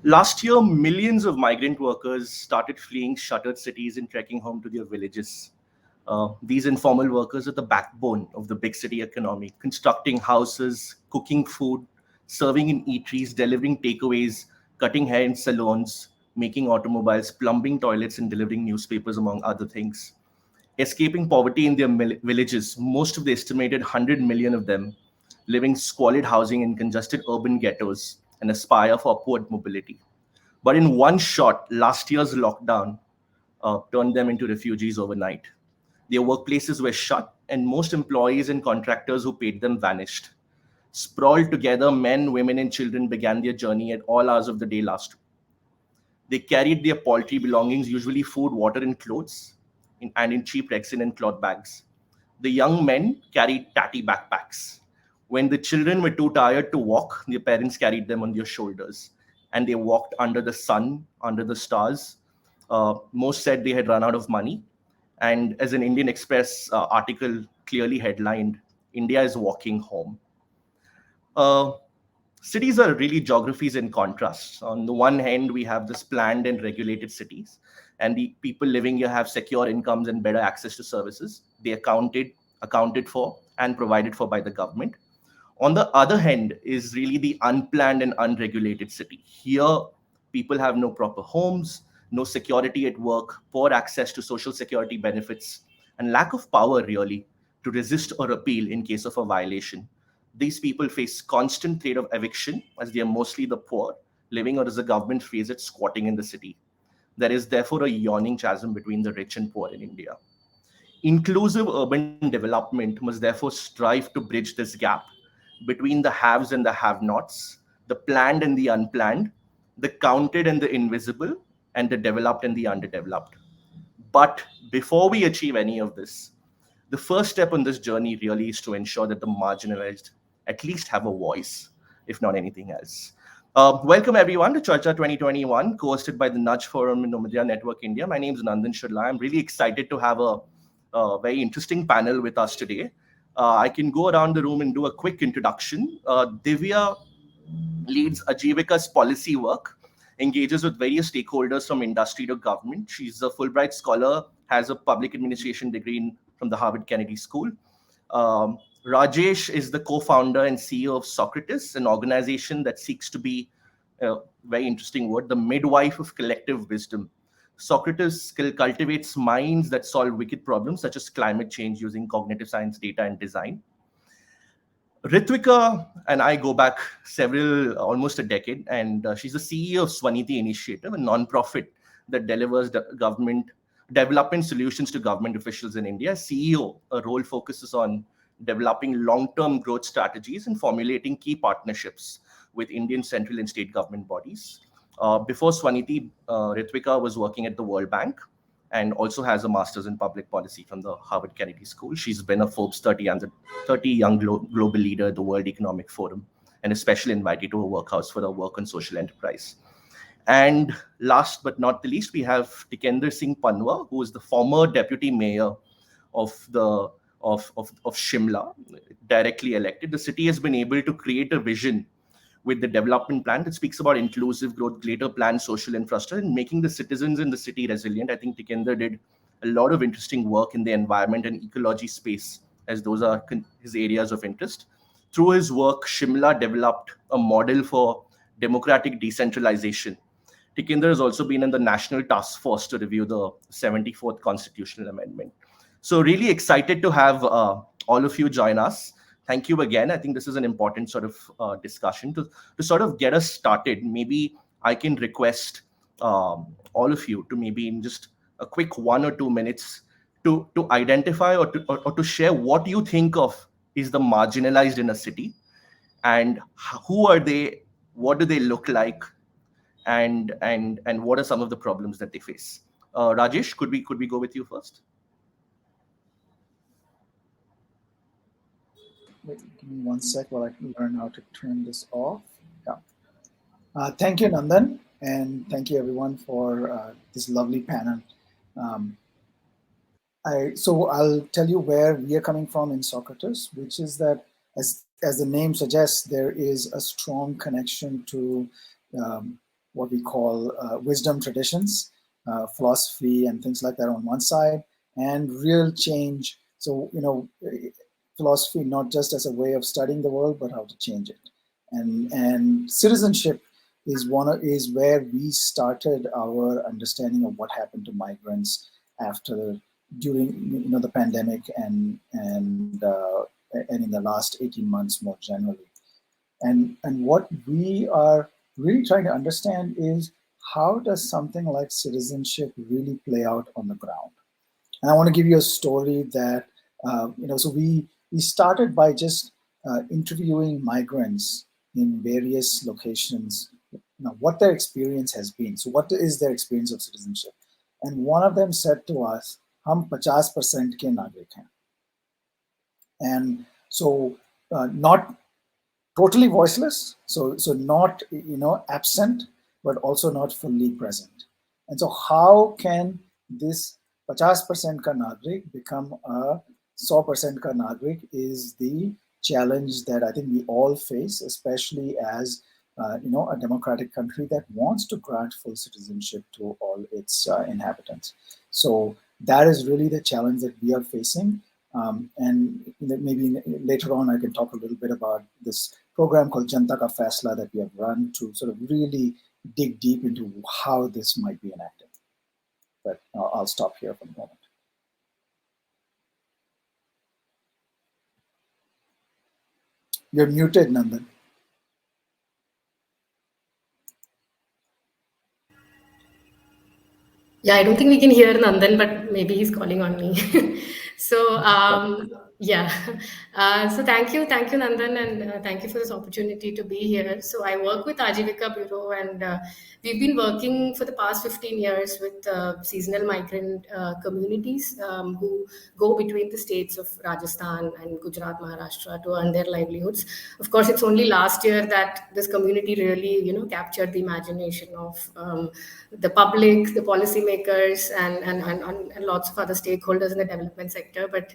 Last year, millions of migrant workers started fleeing shuttered cities and trekking home to their villages. These informal workers are the backbone of the big city economy, constructing houses, cooking food, serving in eateries, delivering takeaways, cutting hair in salons, making automobiles, plumbing toilets, and delivering newspapers, among other things. Escaping poverty in their villages, most of the estimated 100 million of them living squalid housing in congested urban ghettos and aspire for upward mobility. But in one shot, last year's lockdown turned them into refugees overnight. Their workplaces were shut, and most employees and contractors who paid them vanished. Sprawled together, men, women, and children began their journey at all hours of the day last week. They carried their paltry belongings, usually food, water, and clothes, and in cheap Rexin and cloth bags. The young men carried tatty backpacks. When the children were too tired to walk, their parents carried them on their shoulders, and they walked under the sun, under the stars. Most said they had run out of money. And as an Indian Express article clearly headlined, India is walking home. Uh, Cities are really geographies in contrast. On the one hand, we have this planned and regulated cities, and the people living here have secure incomes and better access to services. They are accounted for, and provided for by the government. On the other hand, is really the unplanned and unregulated city. Here, people have no proper homes, no security at work, poor access to social security benefits, and lack of power, really, to resist or appeal in case of a violation. These people face constant threat of eviction, as they are mostly the poor, living, or as the government phrase it, squatting in the city. There is therefore a yawning chasm between the rich and poor in India. Inclusive urban development must therefore strive to bridge this gap between the haves and the have nots, the planned and the unplanned, the counted and the invisible, and the developed and the underdeveloped. But before we achieve any of this, the first step on this journey really is to ensure that the marginalized at least have a voice, if not anything else. Welcome everyone to Charcha 2021, co-hosted by the Nudge Forum and Omidyar Network India. My name is Nandan Shirla. I'm really excited to have a very interesting panel with us today. I can go around the room and do a quick introduction. Divya leads Ajivika's policy work, engages with various stakeholders from industry to government. She's a Fulbright scholar, has a public administration degree from the Harvard Kennedy School. Rajesh is the co-founder and CEO of Socrates, an organization that seeks to be a very interesting word, the midwife of collective wisdom. Socrates cultivates minds that solve wicked problems such as climate change using cognitive science, data, and design. Ritvika and I go back almost a decade, and she's the CEO of Swaniti Initiative, a nonprofit that delivers government development solutions to government officials in India. CEO, a role focuses on developing long-term growth strategies and formulating key partnerships with Indian central and state government bodies. Before Swaniti, Ritvika was working at the World Bank and also has a master's in public policy from the Harvard Kennedy School. She's been a Forbes 30 and the 30 Young Global Leader at the World Economic Forum and a special invitee to a workhouse for her work on social enterprise. And last but not the least, we have Tikender Singh Panwa, who is the former deputy mayor of Shimla, directly elected. The city has been able to create a vision with the development plan that speaks about inclusive growth, greater planned social infrastructure, and making the citizens in the city resilient. I think Tikender did a lot of interesting work in the environment and ecology space, as those are his areas of interest. Through his work, Shimla developed a model for democratic decentralization. Tikender has also been in the National Task Force to review the 74th Constitutional Amendment. So really excited to have all of you join us. Thank you again. I think this is an important sort of discussion to sort of get us started. Maybe I can request all of you to maybe in just a quick 1 or 2 minutes to identify or to share what you think of is the marginalized in a city, and who are they, what do they look like, and what are some of the problems that they face. Rajesh, could we go with you first? Wait, give me 1 sec while I learn how to turn this off. Yeah. Thank you, Nandan, and thank you everyone for this lovely panel. Um, so I'll tell you where we are coming from in Socrates, which is that, as the name suggests, there is a strong connection to what we call wisdom traditions, philosophy, and things like that on one side, and real change. So, philosophy not just as a way of studying the world, but how to change it. And citizenship is where we started our understanding of what happened to migrants after during the pandemic and in the last 18 months more generally. And what we are really trying to understand is how does something like citizenship really play out on the ground. And I want to give you a story that so we started by just interviewing migrants in various locations, what their experience has been. So what is their experience of citizenship? And one of them said to us, "Hum 50% ke nagrik hain." And so not totally voiceless, so not absent, but also not fully present. And so how can this 50% ka nagrik become a 100% ka nagrik is the challenge that I think we all face, especially as a democratic country that wants to grant full citizenship to all its inhabitants. So that is really the challenge that we are facing. And maybe later on, I can talk a little bit about this program called Janta Ka Faisla that we have run to sort of really dig deep into how this might be enacted. But I'll stop here for the moment. You're muted, Nandan. Yeah, I don't think we can hear Nandan, but maybe he's calling on me. So, yeah. So thank you, Nandan, and thank you for this opportunity to be here. So I work with Ajivika Bureau, and we've been working for the past 15 years with seasonal migrant communities who go between the states of Rajasthan and Gujarat, Maharashtra to earn their livelihoods. Of course, it's only last year that this community really, captured the imagination of the public, the policymakers, and lots of other stakeholders in the development sector. But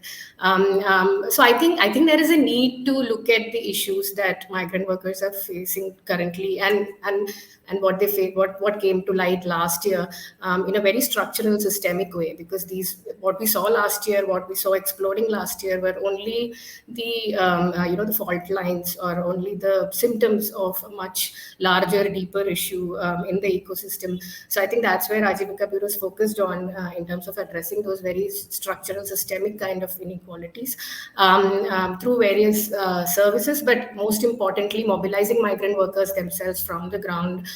so I think there is a need to look at the issues that migrant workers are facing currently, and what they face, what came to light last year in a very structural, systemic way. Because what we saw last year, what we saw exploding last year, were only the the fault lines, or only the symptoms of a much larger, deeper issue in the ecosystem. So I think that's where Ajivika Bureau is focused on in terms of addressing those very structural, systemic kind of inequalities through various services, but most importantly, mobilizing migrant workers themselves from the ground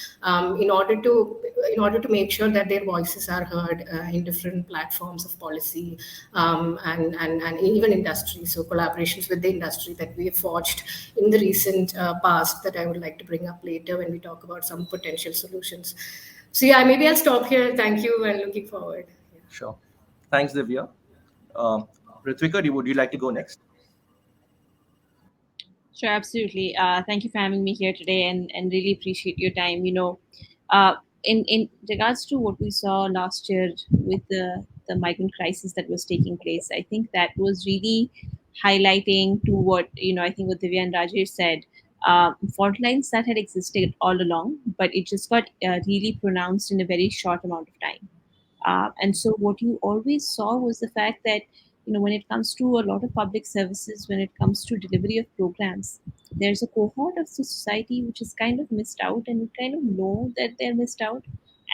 in order to make sure that their voices are heard in different platforms of policy and even industry. So collaborations with the industry that we have forged in the recent past that I would like to bring up later when we talk about some potential solutions. So yeah, maybe I'll stop here. Thank you, and looking forward. Yeah. Sure. Thanks, Divya. Um, Ritvika, would you like to go next? Sure, absolutely. Thank you for having me here today, and really appreciate your time. Uh, in regards to what we saw last year with the migrant crisis that was taking place, I think that was really highlighting to what I think what Divya and Rajesh said. Fault lines that had existed all along, but it just got really pronounced in a very short amount of time. And so, what you always saw was the fact that, when it comes to a lot of public services, when it comes to delivery of programs, there's a cohort of the society which is kind of missed out, and you kind of know that they're missed out.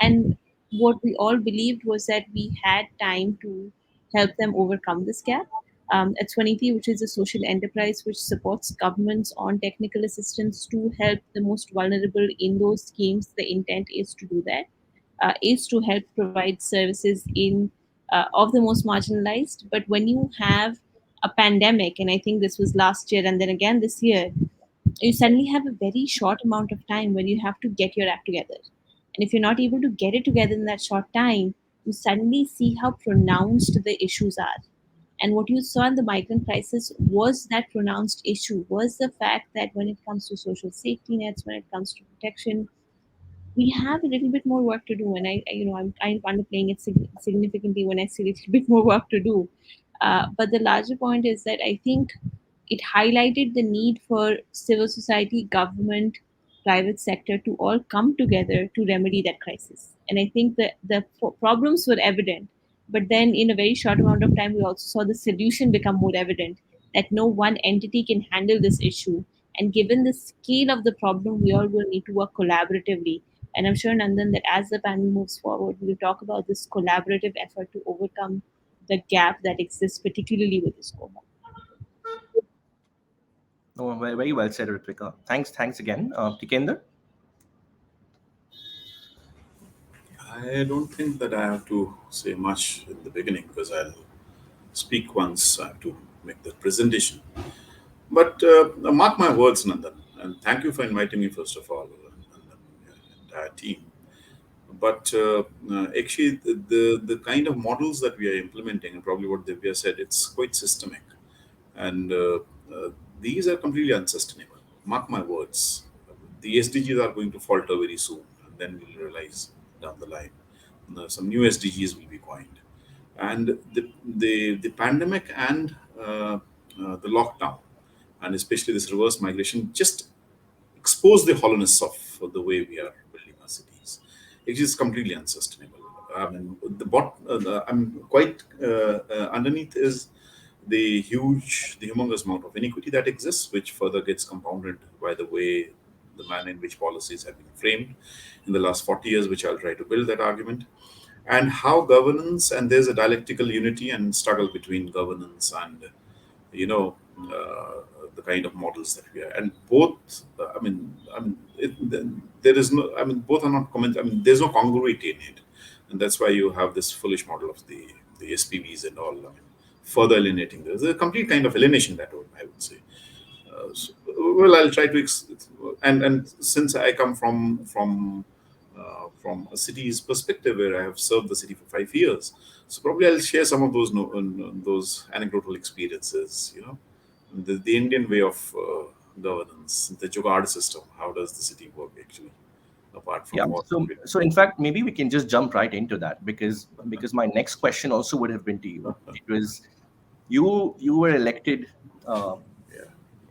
And what we all believed was that we had time to help them overcome this gap. At Swaniti, which is a social enterprise which supports governments on technical assistance to help the most vulnerable in those schemes, the intent is to do that, is to help provide services in of the most marginalized. But when you have a pandemic, and I think this was last year and then again this year, you suddenly have a very short amount of time when you have to get your act together. And if you're not able to get it together in that short time, you suddenly see how pronounced the issues are. And what you saw in the migrant crisis was that pronounced issue, was the fact that when it comes to social safety nets, when it comes to protection, we have a little bit more work to do. And I'm kind of underplaying it significantly when I say a little bit more work to do. But the larger point is that I think it highlighted the need for civil society, government, private sector to all come together to remedy that crisis. And I think that the problems were evident, but then in a very short amount of time, we also saw the solution become more evident, that no one entity can handle this issue. And given the scale of the problem, we all will need to work collaboratively. And I'm sure, Nandan, that as the panel moves forward, we'll talk about this collaborative effort to overcome the gap that exists, particularly with this cohort. Oh, very well said, Ritvika. Thanks again. Tikender? I don't think that I have to say much in the beginning because I'll speak once I have to make the presentation. But mark my words, Nandan, and thank you for inviting me, first of all, and the entire team. But actually, the kind of models that we are implementing, and probably what Divya said, it's quite systemic. And these are completely unsustainable. Mark my words. The SDGs are going to falter very soon, and then we'll realize down the line some new SDGs will be coined. And the pandemic and the lockdown, and especially this reverse migration, just expose the hollowness of the way we are building our cities. It is completely unsustainable. I mean, I'm quite underneath is the humongous amount of inequity that exists, which further gets compounded by the way the manner in which policies have been framed in the last 40 years, which I'll try to build that argument, and how governance, and there's a dialectical unity and struggle between governance and you know the kind of models that we are, and both there is no, I mean, both are not comment, I mean, there's no congruity in it, and that's why you have this foolish model of the SPVs and all. I mean, further alienating, there's a complete kind of alienation that I would say. Well, I'll try to and since I come from a city's perspective where I have served the city for 5 years, so probably I'll share some of those those anecdotal experiences. You know, the Indian way of governance, the Jugaad system. How does the city work actually? Apart from Yeah. what So in fact, maybe we can just jump right into that, because my next question also would have been to you. It was, you were elected, yeah,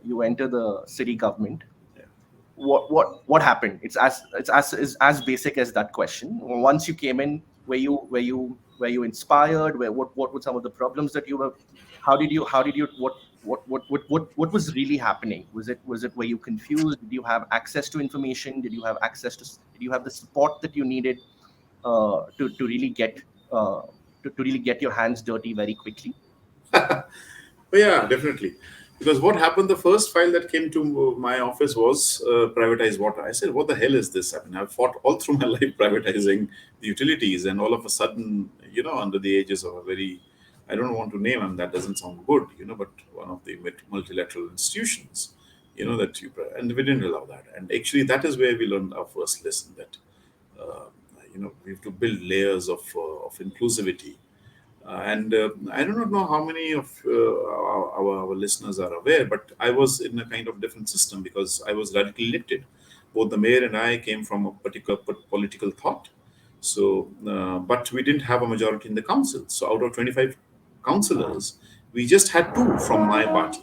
you enter the city government. yeah. What happened? It's as basic as that question. Once you came in, were you inspired? What were some of the problems that you were? How did you what was really happening? Was it were you confused? Did you have access to information? Did you have the support that you needed to really get to really get your hands dirty very quickly? Oh, yeah, definitely. Because what happened, the first file that came to my office was privatized water. I said, what the hell is this? I mean, I've fought all through my life privatizing the utilities, and all of a sudden, under the ages of a very, I don't want to name them, that doesn't sound good, but one of the multilateral institutions, that and we didn't allow that. And actually, that is where we learned our first lesson that, we have to build layers of inclusivity, and I do not know how many of our listeners are aware, but I was in a kind of different system because I was radically elected. Both the mayor and I came from a particular political thought. So, but we didn't have a majority in the council. So, out of 25 councillors, we just had two from my party,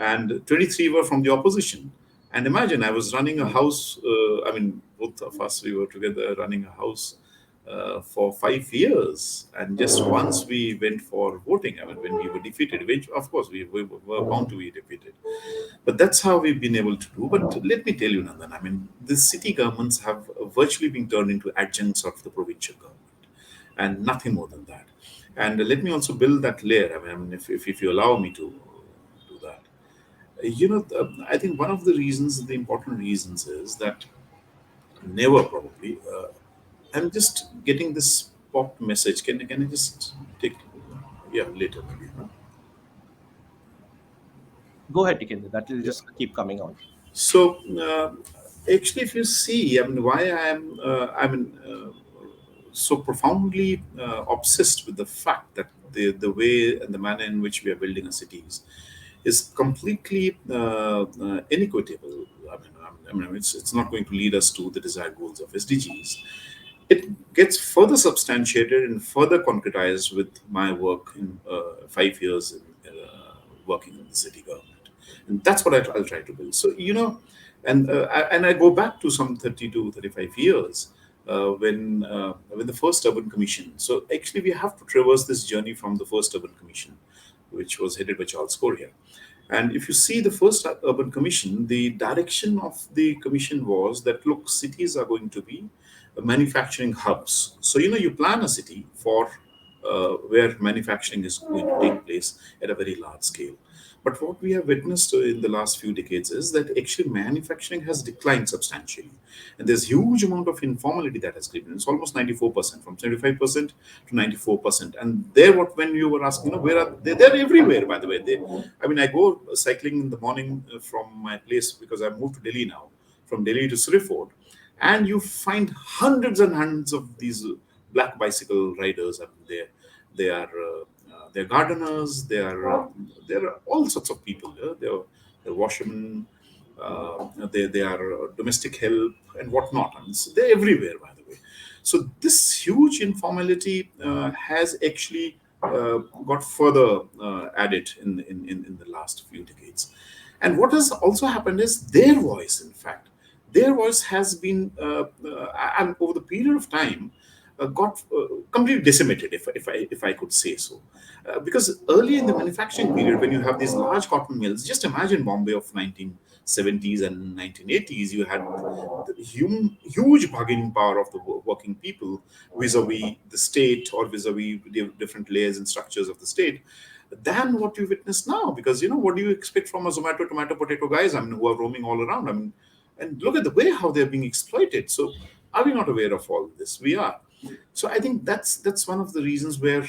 and 23 were from the opposition. And imagine, I was running a house. I mean, both of us, we were together running a house for 5 years, and just once we went for voting. I mean, when we were defeated, which of course we were bound to be defeated, but that's how we've been able to do. But let me tell you, Nandan, I mean, the city governments have virtually been turned into adjuncts of the provincial government, and nothing more than that. And let me also build that layer. I mean, if you allow me to do that, I think one of the reasons, the important reasons, is that never probably. I'm just getting this pop message. Can I just take? Yeah, later maybe. Huh? Go ahead, Tikendra. That will Yeah. just keep coming on. So actually, if you see, I mean, why so profoundly obsessed with the fact that the way and the manner in which we are building our cities is completely inequitable. It's not going to lead us to the desired goals of SDGs. It gets further substantiated and further concretized with my work in 5 years in working in the city government, and that's what I'll try to build. So And I go back to some 30 to 35 years when the first urban commission. So actually, we have to traverse this journey from the first urban commission, which was headed by Charles Correa. And if you see the first urban commission, the direction of the commission was that look, cities are going to be manufacturing hubs. So you plan a city for where manufacturing is going to take place at a very large scale. But what we have witnessed in the last few decades is that actually manufacturing has declined substantially. And there's huge amount of informality that has crept in. It's almost 94%, from 75% to 94%. And there, what when you were asking, where are they? They're everywhere, by the way. I go cycling in the morning from my place because I've moved to Delhi now, from Delhi to Srifort, and you find hundreds and hundreds of these black bicycle riders up there. They are they're gardeners. There are all sorts of people. They're washermen. They are domestic help and whatnot. I mean, so they're everywhere, by the way. So this huge informality has actually got further added in the last few decades. And what has also happened is their voice, in fact, their voice has been, and over the period of time, got completely decimated, if I could say so. Because early in the manufacturing period, when you have these large cotton mills, just imagine Bombay of 1970s and 1980s, you had the huge bargaining power of the working people vis-a-vis the state or vis-a-vis the different layers and structures of the state than what you witness now. Because what do you expect from a Zomato tomato potato guys? I mean, who are roaming all around. I mean, and look at the way how they're being exploited. So are we not aware of all this? We are. So I think that's one of the reasons where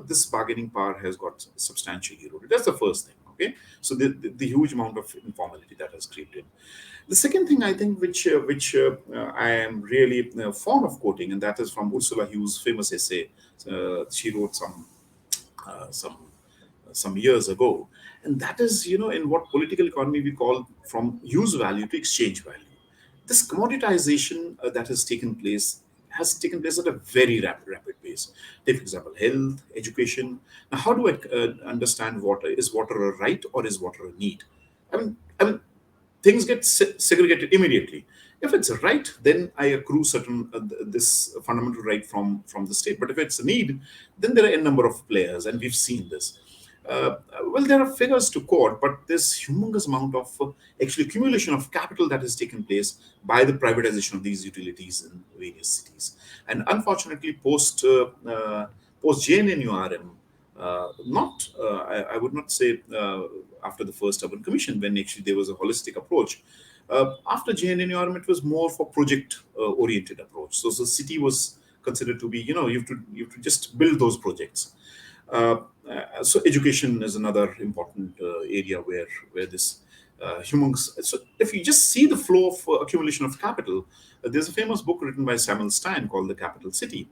this bargaining power has got substantially eroded. That's the first thing. Okay, so the huge amount of informality that has crept in. The second thing I think, which I am really fond of quoting, and that is from Ursula Hughes' famous essay. She wrote some years ago, and that is in what political economy we call from use value to exchange value. This commoditization that has taken place at a very rapid pace. Take, for example, health, education. Now, how do I understand water? Is water a right or is water a need? I mean, things get segregated immediately. If it's a right, then I accrue certain this fundamental right from the state. But if it's a need, then there are a number of players, and we've seen this. Well, there are figures to quote, but there's humongous amount of actually accumulation of capital that has taken place by the privatization of these utilities in various cities. And unfortunately, post JNNURM, not I would not say after the first urban commission, when actually there was a holistic approach. After JNNURM, it was more for project oriented approach. So the city was considered to be, you have to just build those projects. So education is another important area where this humongous. So if you just see the flow of accumulation of capital, there's a famous book written by Samuel Stein called The Capital City.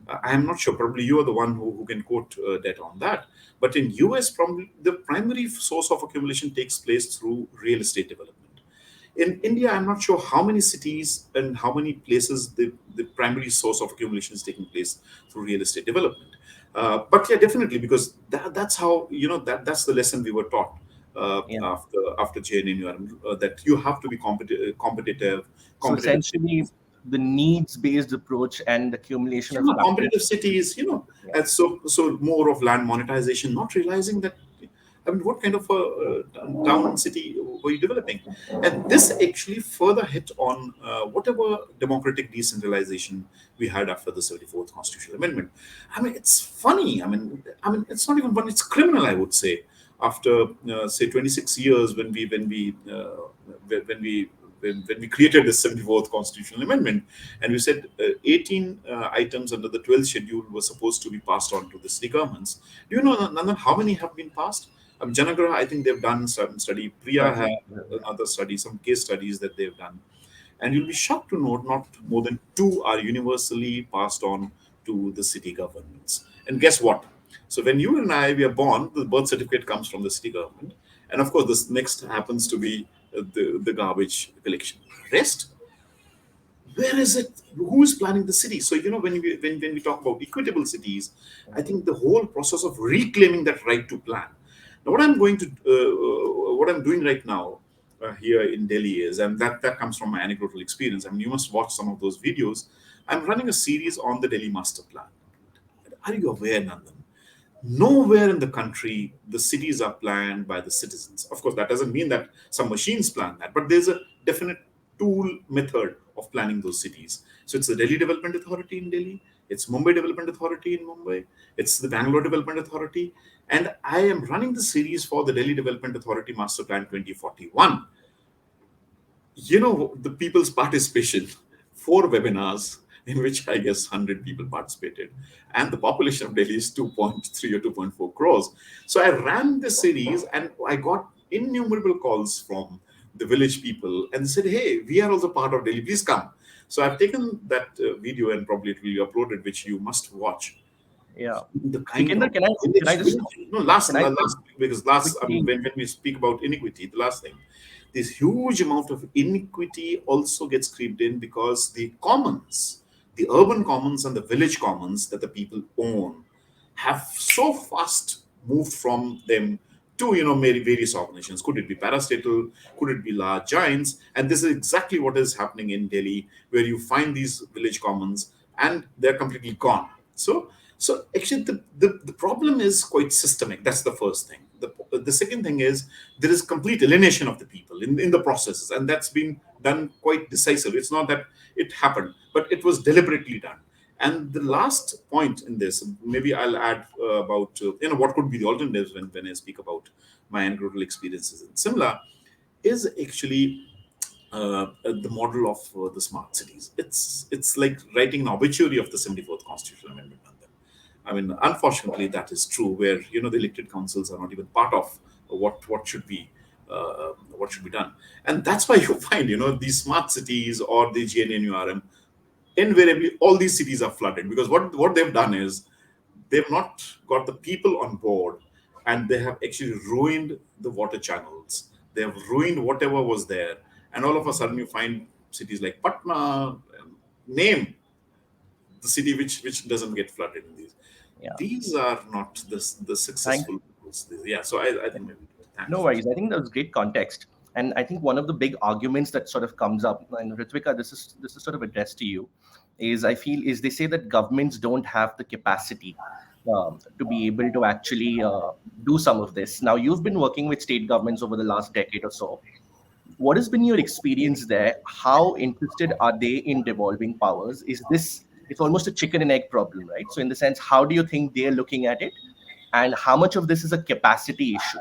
I am not sure. Probably you are the one who can quote that on that. But in US, probably the primary source of accumulation takes place through real estate development. In India, I'm not sure how many cities and how many places the primary source of accumulation is taking place through real estate development. But yeah, definitely, because that's how that's the lesson we were taught Yeah. after JNNURM, that you have to be competitive. So essentially, the needs-based approach and accumulation of capital. Competitive cities, Yeah. and so more of land monetization, not realizing that. I mean, what kind of a town and city were you developing? And this actually further hit on whatever democratic decentralization we had after the 74th Constitutional Amendment. I mean, it's funny. It's not even funny. It's criminal, I would say. After say 26 years, when we created the 74th Constitutional Amendment, and we said 18 items under the 12th schedule were supposed to be passed on to the city governments. Do you know, Nandan, how many have been passed? Janagraha, I think they've done certain study. Priya had another study, some case studies that they've done. And you'll be shocked to note not more than 2 are universally passed on to the city governments. And guess what? So when you and I, we are born, the birth certificate comes from the city government. And of course, this next happens to be the garbage collection. Rest, where is it? Who is planning the city? So when we talk about equitable cities, I think the whole process of reclaiming that right to plan. Now, what I'm doing right now here in Delhi is, and that comes from my anecdotal experience. I mean, you must watch some of those videos. I'm running a series on the Delhi master plan. Are you aware, Nandan? Nowhere in the country the cities are planned by the citizens. Of course, that doesn't mean that some machines plan that, but there's a definite tool method of planning those cities. So it's the Delhi Development Authority in Delhi, it's Mumbai Development Authority in Mumbai, it's the Bangalore Development Authority, and I am running the series for the Delhi Development Authority Master Plan 2041. The people's participation, four webinars in which I guess 100 people participated, and the population of Delhi is 2.3 or 2.4 crores. So I ran this series and I got innumerable calls from the village people and said, hey, we are also part of Delhi, please come. So I've taken that video and probably it will be uploaded, which you must watch. Yeah. The kind Sikender, of can I just no, last can I last because last I mean quickly? when we speak about inequity, the last thing, this huge amount of inequity also gets creeped in because the commons, the urban commons and the village commons that the people own have so fast moved from them to various organizations. Could it be parastatal, could it be large giants? And this is exactly what is happening in Delhi, where you find these village commons and they're completely gone. So actually the problem is quite systemic. That's the first thing. The second thing is there is complete alienation of the people in the processes, and that's been done quite decisively. It's not that it happened, but it was deliberately done. And the last point in this, maybe I'll add about what could be the alternatives when I speak about my anecdotal experiences in Simla, is actually the model of the smart cities. It's like writing an obituary of the 74th Constitutional Amendment. I mean, unfortunately, that is true. Where the elected councils are not even part of what should be what should be done, and that's why you find these smart cities or the GNNURM, invariably all these cities are flooded because what they've done is they've not got the people on board, and they have actually ruined the water channels. They have ruined whatever was there, and all of a sudden you find cities like Patna, name the city which doesn't get flooded in these. Yeah. These are not the Thank successful ones. Yeah, so I think maybe No thanks. worries. I think that was great context. And I think one of the big arguments that sort of comes up, and Ritvika, this is sort of addressed to you, is I feel is they say that governments don't have the capacity to be able to actually do some of this. Now, you've been working with state governments over the last decade or so. What has been your experience there? How interested are they in devolving powers? Is this it's almost a chicken and egg problem, right? So, in the sense, how do you think they're looking at it, and how much of this is a capacity issue?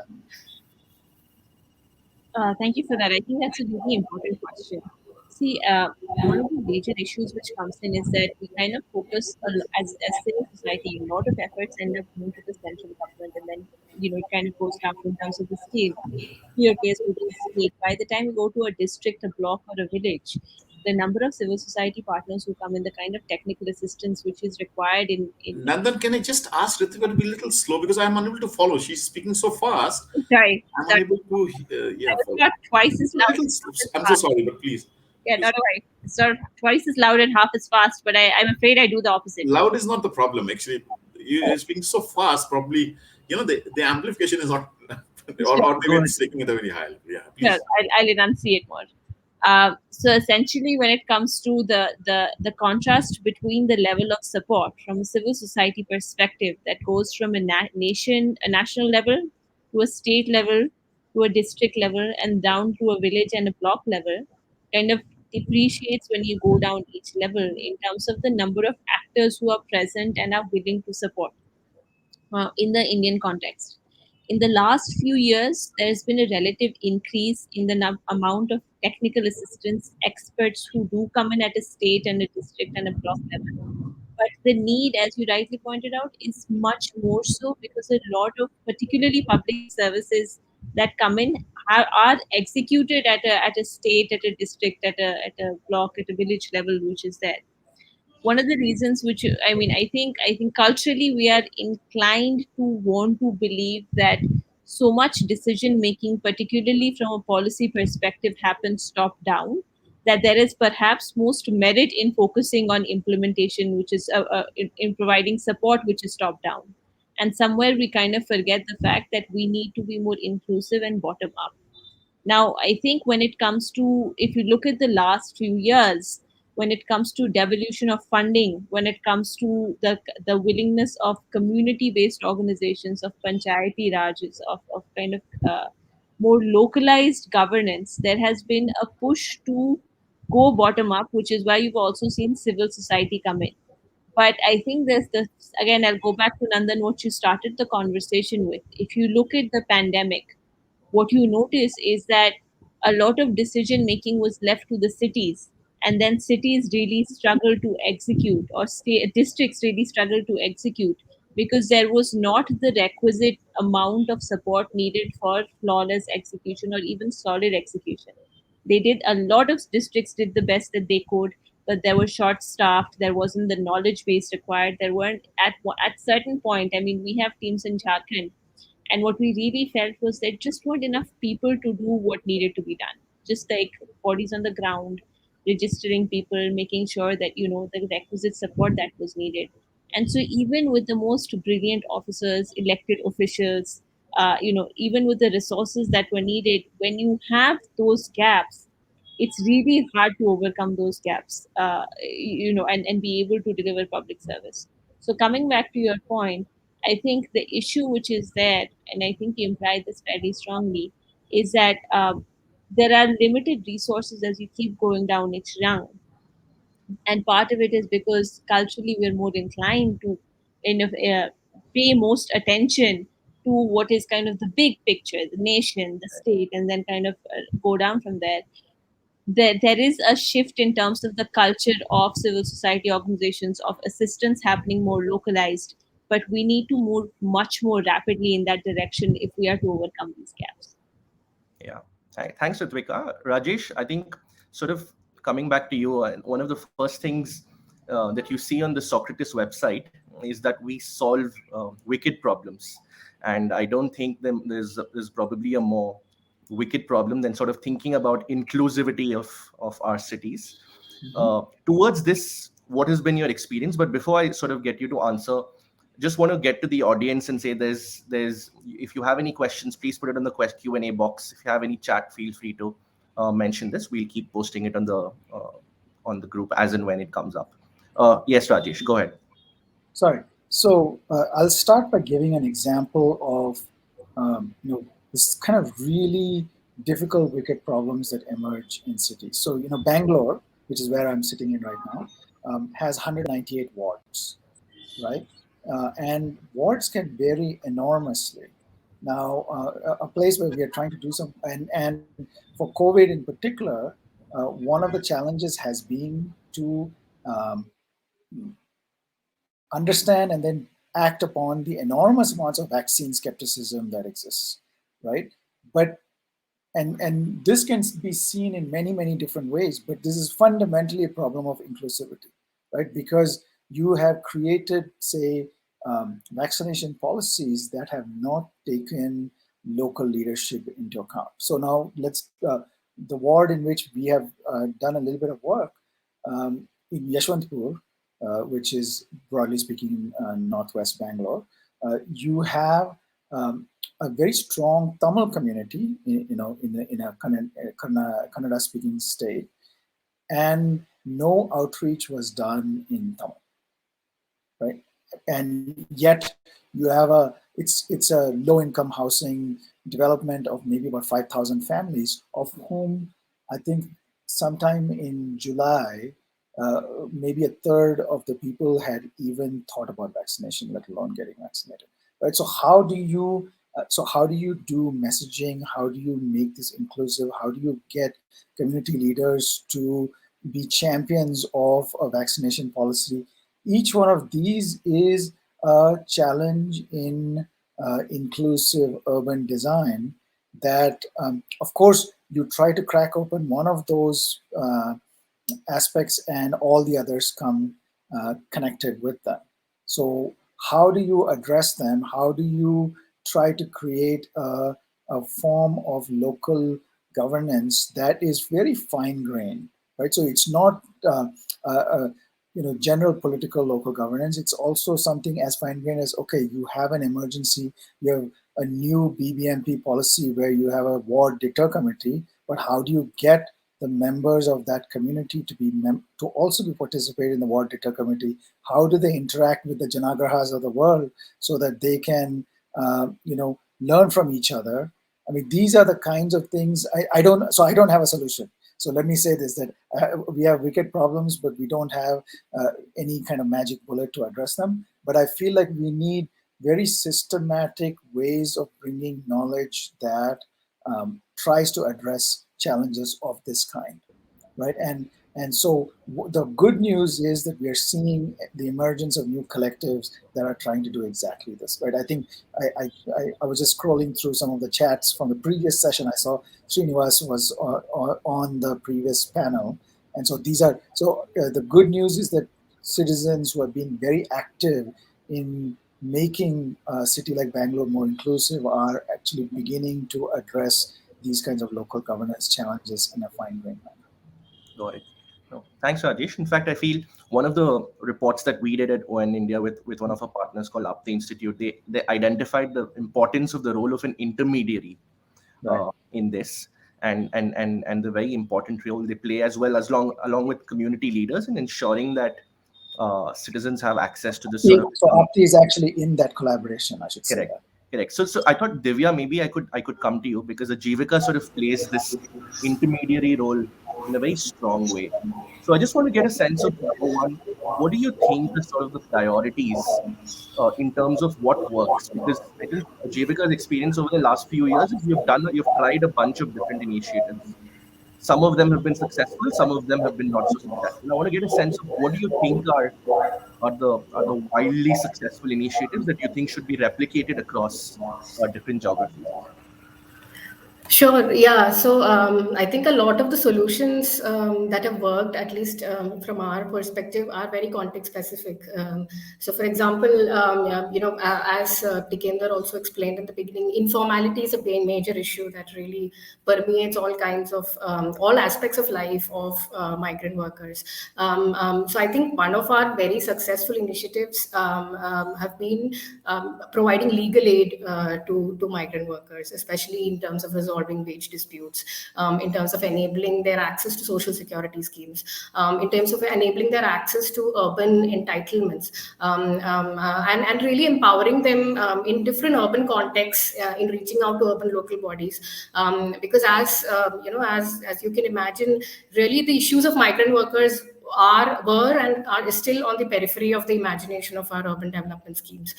Thank you for that. I think that's a really important question. See, one of the major issues which comes in is that we kind of focus as civil society, a lot of efforts end up going to the central government, and then it kind of goes down in terms of the scale. In your case, with the state, by the time you go to a district, a block, or a village, the number of civil society partners who come in, the kind of technical assistance which is required in Nandan, can I just ask Ritika to be a little slow because I'm unable to follow. She's speaking so fast. sorry, I'm sorry, unable to I yeah was follow. not twice as A loud little. and half as I'm so fast. sorry, but please, Yeah, please. not a worry. It's not twice as loud and half as fast, but I'm afraid I do the opposite. Loud is not the problem. Actually, you're speaking so fast. Probably the amplification is not, or maybe Go ahead. it's taking it a very high. Yeah, No, please. I'll enunciate more. So essentially, when it comes to the contrast between the level of support from a civil society perspective that goes from a national level to a state level to a district level and down to a village and a block level, kind of depreciates when you go down each level in terms of the number of actors who are present and are willing to support in the Indian context. In the last few years, there has been a relative increase in the amount of technical assistance experts who do come in at a state and a district and a block level. But the need, as you rightly pointed out, is much more so because a lot of particularly public services that come in are executed at a state, at a district, at a block, at a village level, which is there. One of the reasons which I think culturally we are inclined to want to believe that so much decision making, particularly from a policy perspective, happens top down, that there is perhaps most merit in focusing on implementation, which is in providing support, which is top down, and somewhere we kind of forget the fact that we need to be more inclusive and bottom up. Now, I think when it comes to, if you look at the last few years, when it comes to devolution of funding, when it comes to the willingness of community-based organizations, of panchayati rajas, of kind of more localized governance, there has been a push to go bottom up, which is why you've also seen civil society come in. But I think there's this, again, I'll go back to Nandan, what you started the conversation with. If you look at the pandemic, what you notice is that a lot of decision making was left to the cities, and then cities really struggle to execute, or districts really struggle to execute, because there was not the requisite amount of support needed for flawless execution or even solid execution. They did, a lot of districts did the best that they could, but they were short staffed, there wasn't the knowledge base required, there weren't at certain point, I mean, we have teams in Jharkhand, and what we really felt was there just weren't enough people to do what needed to be done. Just like bodies on the ground, registering people, making sure that, the requisite support that was needed. And so, even with the most brilliant officers, elected officials, even with the resources that were needed, when you have those gaps, it's really hard to overcome those gaps, and be able to deliver public service. So, coming back to your point, I think the issue which is there, and I think you implied this fairly strongly, is that there are limited resources as you keep going down each rung. And part of it is because culturally we're more inclined to kind of pay most attention to what is kind of the big picture, the nation, the state, and then kind of go down from there. There is a shift in terms of the culture of civil society organizations, of assistance happening more localized, but we need to move much more rapidly in that direction if we are to overcome these gaps. Yeah. Thanks, Ritvika. Rajesh, I think sort of coming back to you, one of the first things that you see on the Socrates website is that we solve wicked problems. And I don't think there's probably a more wicked problem than sort of thinking about inclusivity of our cities. Towards this, what has been your experience? But before I sort of get you to answer, just want to get to the audience and say there's if you have any questions, please put it in the Q&A box. If you have any chat, feel free to mention this. We'll keep posting it on the group as and when it comes up. Yes, Rajesh, go ahead. Sorry. So I'll start by giving an example of this kind of really difficult wicked problems that emerge in cities. So Bangalore, which is where I'm sitting in right now, has 198 wards, right? And wards can vary enormously. Now, a place where we are trying to do some, and for COVID in particular, one of the challenges has been to understand and then act upon the enormous amounts of vaccine skepticism that exists, right? But and this can be seen in many different ways, but this is fundamentally a problem of inclusivity, right? Because you have created, say, vaccination policies that have not taken local leadership into account. So now let's the ward in which we have done a little bit of work in Yeshwantpur, which is broadly speaking northwest Bangalore, you have a very strong Tamil community, in a Kannada-speaking state, and no outreach was done in Tamil, right? And yet you have it's a low-income housing development of maybe about 5,000 families, of whom I think sometime in July, maybe a third of the people had even thought about vaccination, let alone getting vaccinated. Right. So how do you do messaging? How do you make this inclusive? How do you get community leaders to be champions of a vaccination policy? Each one of these is a challenge in inclusive urban design that, of course, you try to crack open one of those aspects and all the others come connected with them. So how do you address them? How do you try to create a form of local governance that is very fine-grained, right? So it's not general political local governance. It's also something as fine-grained as, okay, you have an emergency, you have a new BBMP policy where you have a ward deter committee, but how do you get the members of that community to be to also be participate in the ward deter committee? How do they interact with the Janagrahas of the world so that they can, learn from each other? I mean, these are the kinds of things I don't. So I don't have a solution. So let me say this: that we have wicked problems, but we don't have any kind of magic bullet to address them. But I feel like we need very systematic ways of bringing knowledge that tries to address challenges of this kind, right? And so the good news is that we are seeing the emergence of new collectives that are trying to do exactly this, right? I think I was just scrolling through some of the chats from the previous session. I saw Srinivas was on the previous panel, and so the good news is that citizens who have been very active in making a city like Bangalore more inclusive are actually beginning to address these kinds of local governance challenges in a fine-grained manner. Got it. No, thanks, Rajesh. In fact, I feel one of the reports that we did at ON India with one of our partners called Up the Institute, they identified the importance of the role of an intermediary in this, and the very important role they play as well as along with community leaders in ensuring that citizens have access to this sort of. So Apti is actually in that collaboration, I should say. Correct. Correct. So I thought, Divya, maybe I could come to you because the Jivika sort of plays this intermediary role in a very strong way. So I just want to get a sense of, number one, what do you think are sort of the priorities in terms of what works? Because I think Jivika's experience over the last few years is you've tried a bunch of different initiatives. Some of them have been successful, some of them have been not so successful. I want to get a sense of what do you think are the wildly successful initiatives that you think should be replicated across different geographies? Sure. Yeah. So I think a lot of the solutions that have worked, at least from our perspective, are very context specific. So, for example, as Tikender also explained in the beginning, informality is a major issue that really permeates all kinds of all aspects of life of migrant workers. So, I think one of our very successful initiatives have been providing legal aid to migrant workers, especially in terms of resolving wage disputes, in terms of enabling their access to social security schemes, in terms of enabling their access to urban entitlements, and really empowering them in different urban contexts in reaching out to urban local bodies. Because as you can imagine, really the issues of migrant workers were and are still on the periphery of the imagination of our urban development schemes.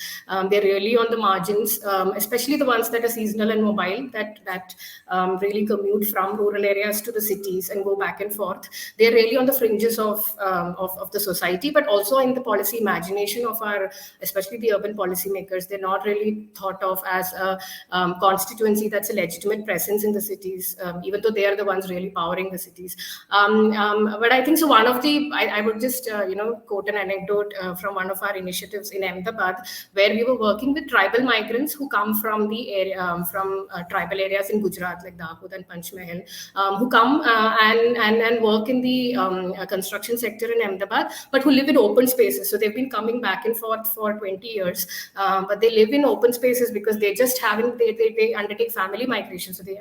They're really on the margins, especially the ones that are seasonal and mobile, that really commute from rural areas to the cities and go back and forth. They're really on the fringes of the society, but also in the policy imagination of our, especially the urban policymakers. They're not really thought of as a constituency that's a legitimate presence in the cities, even though they are the ones really powering the cities. But I think so. One of the I would just quote an anecdote from one of our initiatives in Ahmedabad, where we were working with tribal migrants who come from the area from tribal areas in Gujarat like Dahod and Panchmahal, who come and work in the construction sector in Ahmedabad, but who live in open spaces. So they've been coming back and forth for 20 years, but they live in open spaces because they just haven't. They undertake family migration, so they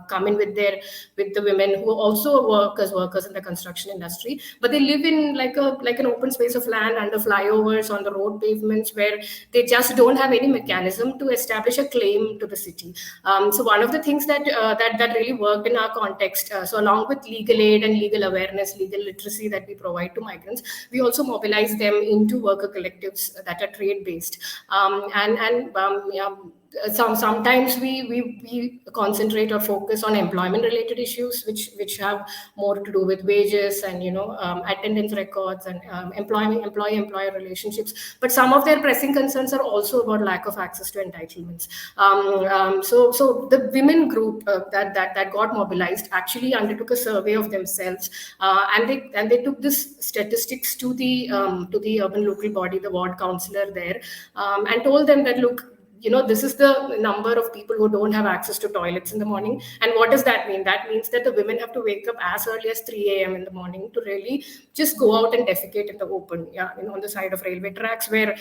come in with the women who also work as workers in the construction industry, but they live in like an open space of land under flyovers on the road pavements where they just don't have any mechanism to establish a claim to the city. So one of the things that really worked in our context, so along with legal aid and legal awareness, legal literacy that we provide to migrants, we also mobilize them into worker collectives that are trade based, sometimes we concentrate or focus on employment related issues which have more to do with wages and attendance records and employee-employer relationships, but some of their pressing concerns are also about lack of access to entitlements. So the women group that got mobilized actually undertook a survey of themselves, and they took this statistics to the urban local body, the ward councillor there, and told them that, look, this is the number of people who don't have access to toilets in the morning. And what does that mean? That means that the women have to wake up as early as 3 a.m. in the morning to really just go out and defecate in the open, on the side of railway tracks, where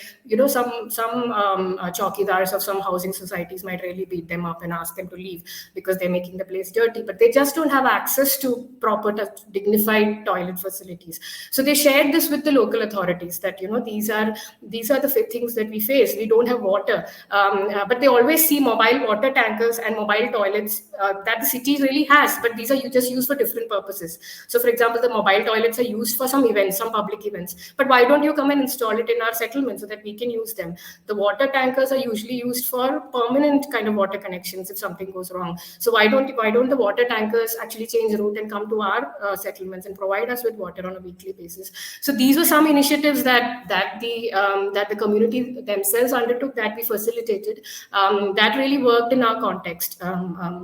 some chowkidars of some housing societies might really beat them up and ask them to leave because they're making the place dirty, but they just don't have access to proper dignified toilet facilities. So they shared this with the local authorities that these are the things that we face. We don't have water, but they always see mobile water tankers and mobile toilets that the city really has, but these are just used for different purposes. So, for example, the mobile toilets are used for some events, some public events. But why don't you come and install it in our settlement so that we can use them? The water tankers are usually used for permanent kind of water connections if something goes wrong. So why don't the water tankers actually change route and come to our settlements and provide us with water on a weekly basis? So these were some initiatives that the community themselves undertook, that we facilitated, that really worked in our context.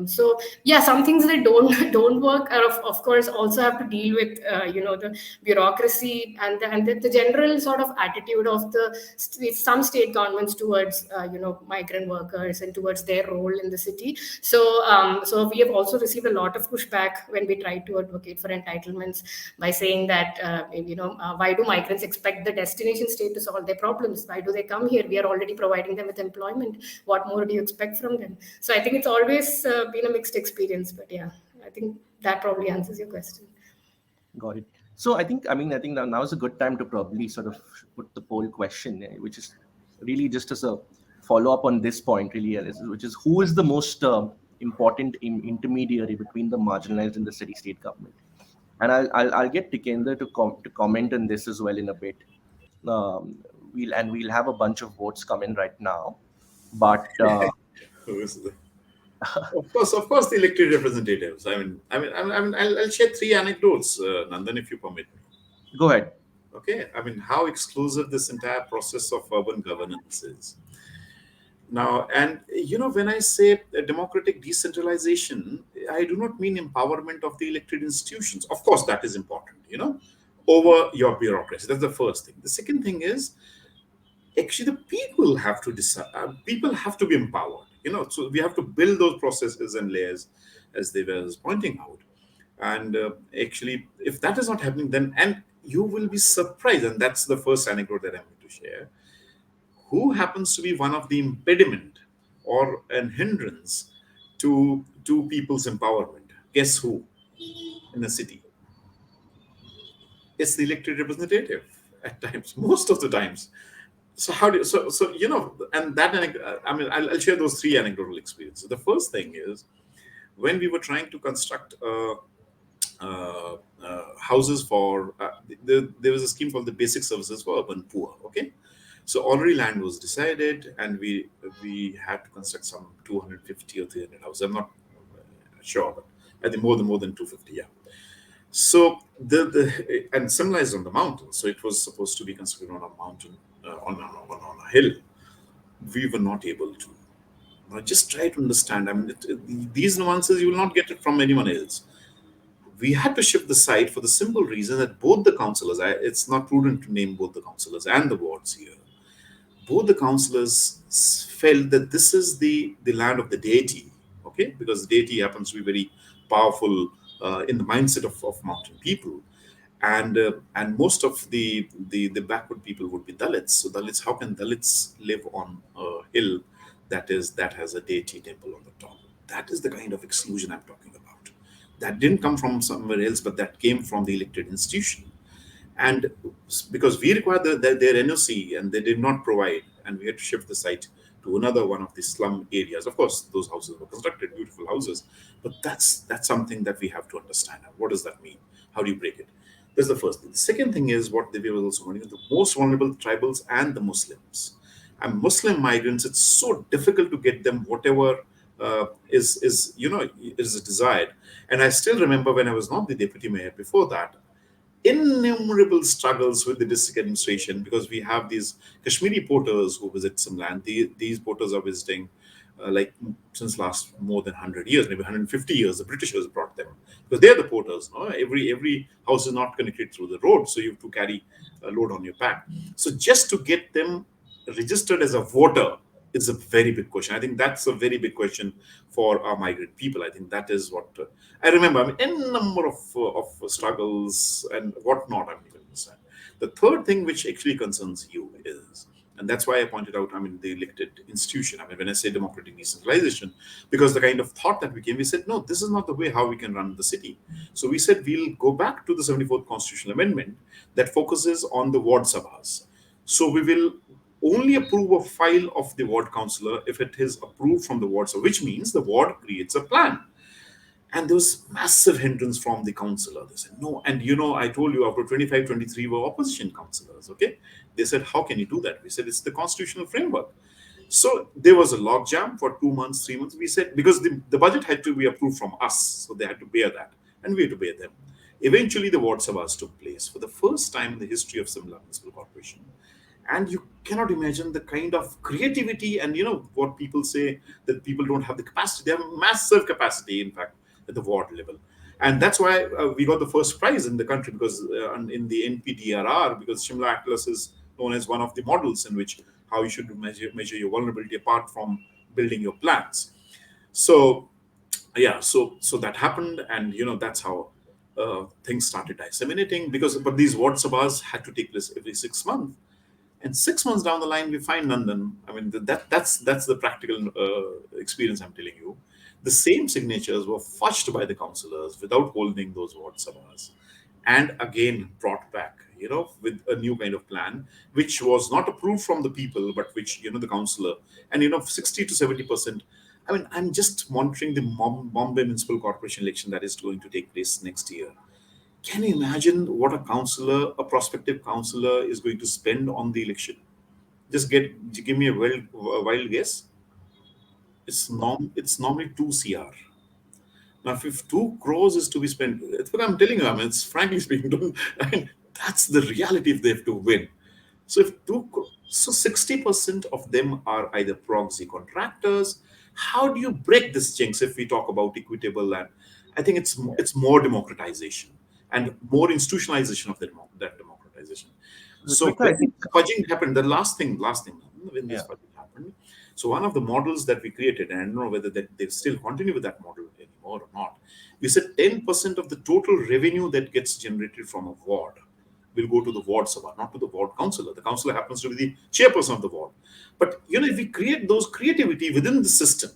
So yeah, some things that don't work are of course also have to deal with the bureaucracy and the general sort of attitude of some state governments towards migrant workers and towards their role in the city. So we have also received a lot of pushback when we tried to advocate for entitlements by saying that why do migrants expect the destination state to solve their problems? Why do they come here? We are already providing them with employment. What more do you expect from them? So I think it's always been a mixed experience, but yeah, I think that probably answers your question. Got it. So I think now is a good time to probably sort of put the poll question, which is really just as a follow up on this point, really, which is who is the most important intermediary between the marginalized and the city state government. And I'll get Tikendra to comment on this as well in a bit. Um, we'll have a bunch of votes come in right now, but Who is the- of course, the elected representatives. I'll share three anecdotes, Nandan, if you permit me. go ahead. Okay, how exclusive this entire process of urban governance is. Now, and when I say democratic decentralization, I do not mean empowerment of the elected institutions. Of course, that is important, over your bureaucracy. That's the first thing. The second thing is actually the people have to decide. People have to be empowered, So we have to build those processes and layers, as they were pointing out. And actually, if that is not happening, then and you will be surprised. And that's the first anecdote that I'm going to share. Who happens to be one of the impediment or an hindrance to people's empowerment? Guess who in the city? It's the elected representative at times, most of the times. So how do and that I'll share those three anecdotal experiences. The first thing is when we were trying to construct houses for there was a scheme called the Basic Services for Urban Poor. Okay, so already land was decided, and we had to construct some 250 or 300 houses. I'm not sure, but I think more than 250. Yeah. So the and symbolized on the mountain. So it was supposed to be constructed on a mountain, on a hill. We were not able to. Now just try to understand. These nuances you will not get it from anyone else. We had to shift the site for the simple reason that both the councillors. It's not prudent to name both the councillors and the wards here. Both the councillors felt that this is the land of the deity. Okay, because the deity happens to be very powerful in the mindset of mountain people, and most of the backward people would be Dalits. So Dalits, how can Dalits live on a hill that has a deity temple on the top? That is the kind of exclusion I'm talking about. That didn't come from somewhere else, but that came from the elected institution. And because we required their NOC and they did not provide, and we had to shift the site to another one of the slum areas. Of course, those houses were constructed, beautiful houses, but that's something that we have to understand. What does that mean? How do you break it? That's the first thing. The second thing is what they were also wanting: the most vulnerable tribals and the Muslims. And Muslim migrants, it's so difficult to get them whatever is desired. And I still remember when I was not the deputy mayor before that, innumerable struggles with the district administration, because we have these Kashmiri porters who visit some land. These porters are visiting since last more than 100 years, maybe 150 years. The Britishers brought them because they're the porters. No? Every house is not connected through the road, so you have to carry a load on your back. So just to get them registered as a voter It's a very big question. I think that's a very big question for our migrant people. I think that is what I remember. I mean, n number of struggles and whatnot. I mean, you understand. The third thing which actually concerns you is, and that's why I pointed out, I mean, the elected institution. I mean, when I say democratic decentralization, because the kind of thought that we came, we said, no, this is not the way how we can run the city. So we said we'll go back to the 74th constitutional amendment that focuses on the ward sabhas. So we will only approve a file of the ward councillor if it is approved from the ward, so which means the ward creates a plan. And there was massive hindrance from the councillor. They said, no. And I told you after 25, 23 were opposition councillors. Okay. They said, how can you do that? We said, it's the constitutional framework. So there was a logjam for 2 months, 3 months. We said, because the budget had to be approved from us. So they had to bear that. And we had to bear them. Eventually, the ward sabhas took place for the first time in the history of Simla Municipal Corporation. And you cannot imagine the kind of creativity and what people say, that people don't have the capacity. They have massive capacity, in fact, at the ward level. And that's why we got the first prize in the country, because in the NPDRR, because Shimla Atlas is known as one of the models in which how you should measure your vulnerability apart from building your plans. So yeah, so that happened, and that's how things started disseminating, but these ward sabhas had to take place every 6 months. And 6 months down the line, we find London. I mean, that's the practical experience I'm telling you. The same signatures were fudged by the councillors without holding those ward sabhas, and again brought back, with a new kind of plan, which was not approved from the people, but which the councillor, and 60 to 70%. I mean, I'm just monitoring the Bombay Municipal Corporation election that is going to take place next year. Can you imagine what a prospective councillor is going to spend on the election? Give me a wild guess. It's normally 2 CR. Now, if 2 crores is to be spent, it's what I'm telling you. I mean, it's frankly speaking, I mean, that's the reality if they have to win. So so 60% of them are either proxy contractors. How do you break this jinx if we talk about equitable land? I think it's more democratization and more institutionalization of that democratization. So Ritvika, I when think fudging happened, the last thing, when this yeah. fudging happened, so one of the models that we created, and I don't know whether they still continue with that model anymore or not, we said 10% of the total revenue that gets generated from a ward will go to the ward sabha, not to the ward councillor. The councillor happens to be the chairperson of the ward. But if we create those creativity within the system,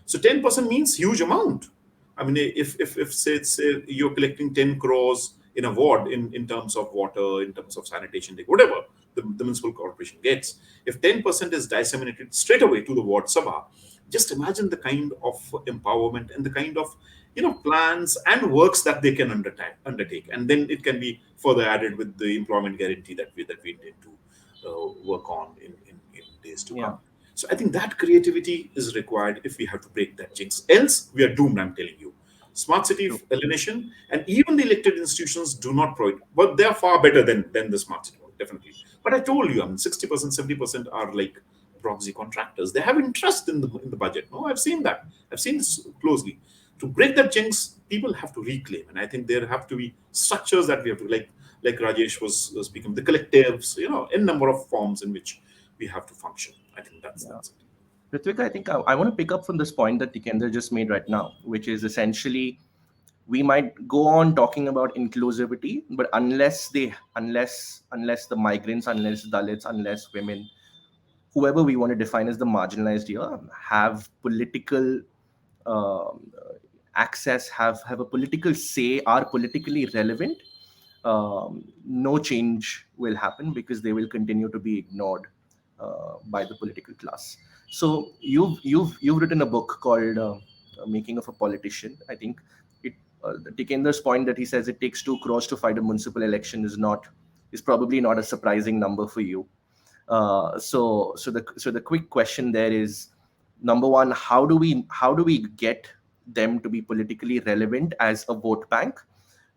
so 10% means huge amount. I mean, if say you're collecting 10 crores in a ward in terms of water, in terms of sanitation, like whatever the municipal corporation gets, if 10% is disseminated straight away to the ward sabha, just imagine the kind of empowerment and the kind of plans and works that they can undertake, and then it can be further added with the employment guarantee that we intend to work on in days to Yeah. come. So I think that creativity is required if we have to break that jinx. Else, we are doomed, I'm telling you. Smart city True. alienation, and even the elected institutions do not provide, but they are far better than the smart city one, definitely. But I told you, I mean, 60%, 70% are like proxy contractors. They have interest in the budget. No, I've seen that. I've seen this closely. To break that jinx, people have to reclaim, and I think there have to be structures that we have to like Rajesh was speaking, the collectives, in number of forms in which we have to function. I think that's it. Ritvika, I think I want to pick up from this point that Tikendra just made right now, which is essentially we might go on talking about inclusivity, but unless the migrants, unless Dalits, unless women, whoever we want to define as the marginalized here, have political um, access, have a political say, are politically relevant, no change will happen because they will continue to be ignored by the political class. So you've written a book called "Making of a Politician." I think it. Tikendra's point that he says it takes 2 crores to fight a municipal election is probably not a surprising number for you. So the quick question there is, number one, how do we get them to be politically relevant as a vote bank?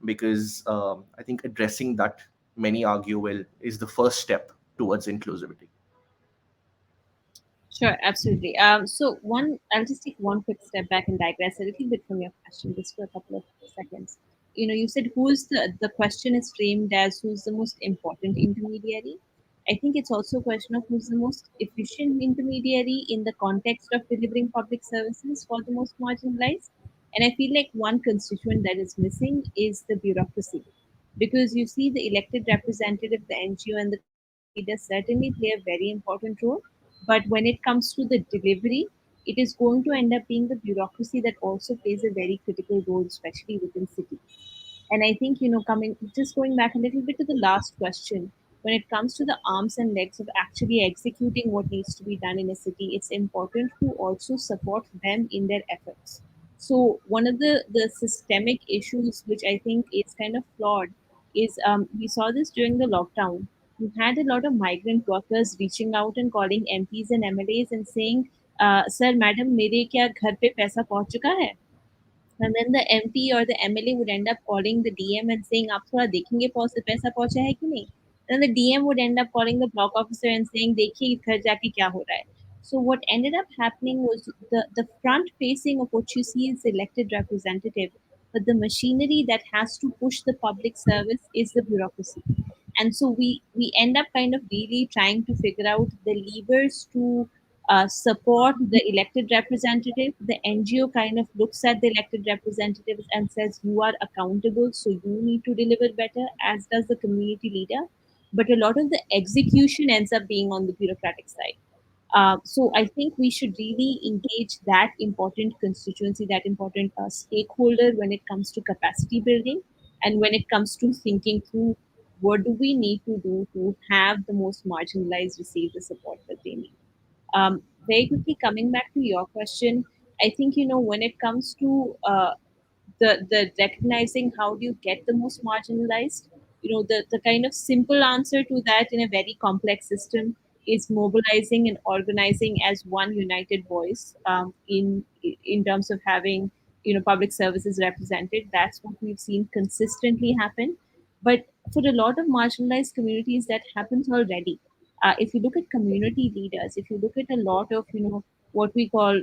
Because I think addressing that, many argue, will is the first step towards inclusivity. Sure, absolutely. So I'll just take one quick step back and digress a little bit from your question, just for a couple of seconds. You said the question is framed as who's the most important intermediary, I think it's also a question of who's the most efficient intermediary in the context of delivering public services for the most marginalized. And I feel like one constituent that is missing is the bureaucracy. Because you see, the elected representative, the NGO, and the community leaders certainly play a very important role. But when it comes to the delivery, it is going to end up being the bureaucracy that also plays a very critical role, especially within cities. And I think, coming just going back a little bit to the last question, when it comes to the arms and legs of actually executing what needs to be done in a city, it's important to also support them in their efforts. So one of the systemic issues which I think is kind of flawed is, we saw this during the lockdown. You had a lot of migrant workers reaching out and calling MPs and MLAs and saying, "Sir, madam, मेरे क्या घर पे पैसा पहुंच चुका है?" And then the MP or the MLA would end up calling the DM and saying, "आप थोड़ा देखेंगे पैसा पहुंचा है कि नहीं?" And then the DM would end up calling the block officer and saying, "देखिए घर जाके क्या हो रहा है." So what ended up happening was the front facing of what you see is the elected representative, but the machinery that has to push the public service is the bureaucracy. And so we end up kind of really trying to figure out the levers to support the elected representative. The NGO kind of looks at the elected representatives and says, "You are accountable, so you need to deliver better," as does the community leader. But a lot of the execution ends up being on the bureaucratic side. So I think we should really engage that important constituency, that important stakeholder when it comes to capacity building and when it comes to thinking through what do we need to do to have the most marginalized receive the support that they need. Very quickly coming back to your question, I think when it comes to the recognizing how do you get the most marginalized, the kind of simple answer to that in a very complex system is mobilizing and organizing as one united voice, in terms of having public services represented. That's what we've seen consistently happen. But for a lot of marginalized communities, that happens already. If you look at community leaders, if you look at a lot of what we call,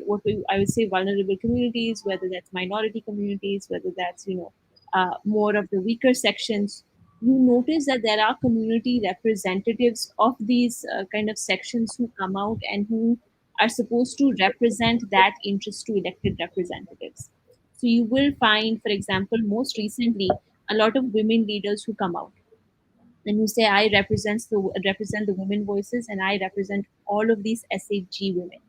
I would say, vulnerable communities, whether that's minority communities, whether that's more of the weaker sections, you notice that there are community representatives of these kind of sections who come out and who are supposed to represent that interest to elected representatives. So you will find, for example, most recently, a lot of women leaders who come out and who say, "I represent the women voices and I represent all of these SHG women."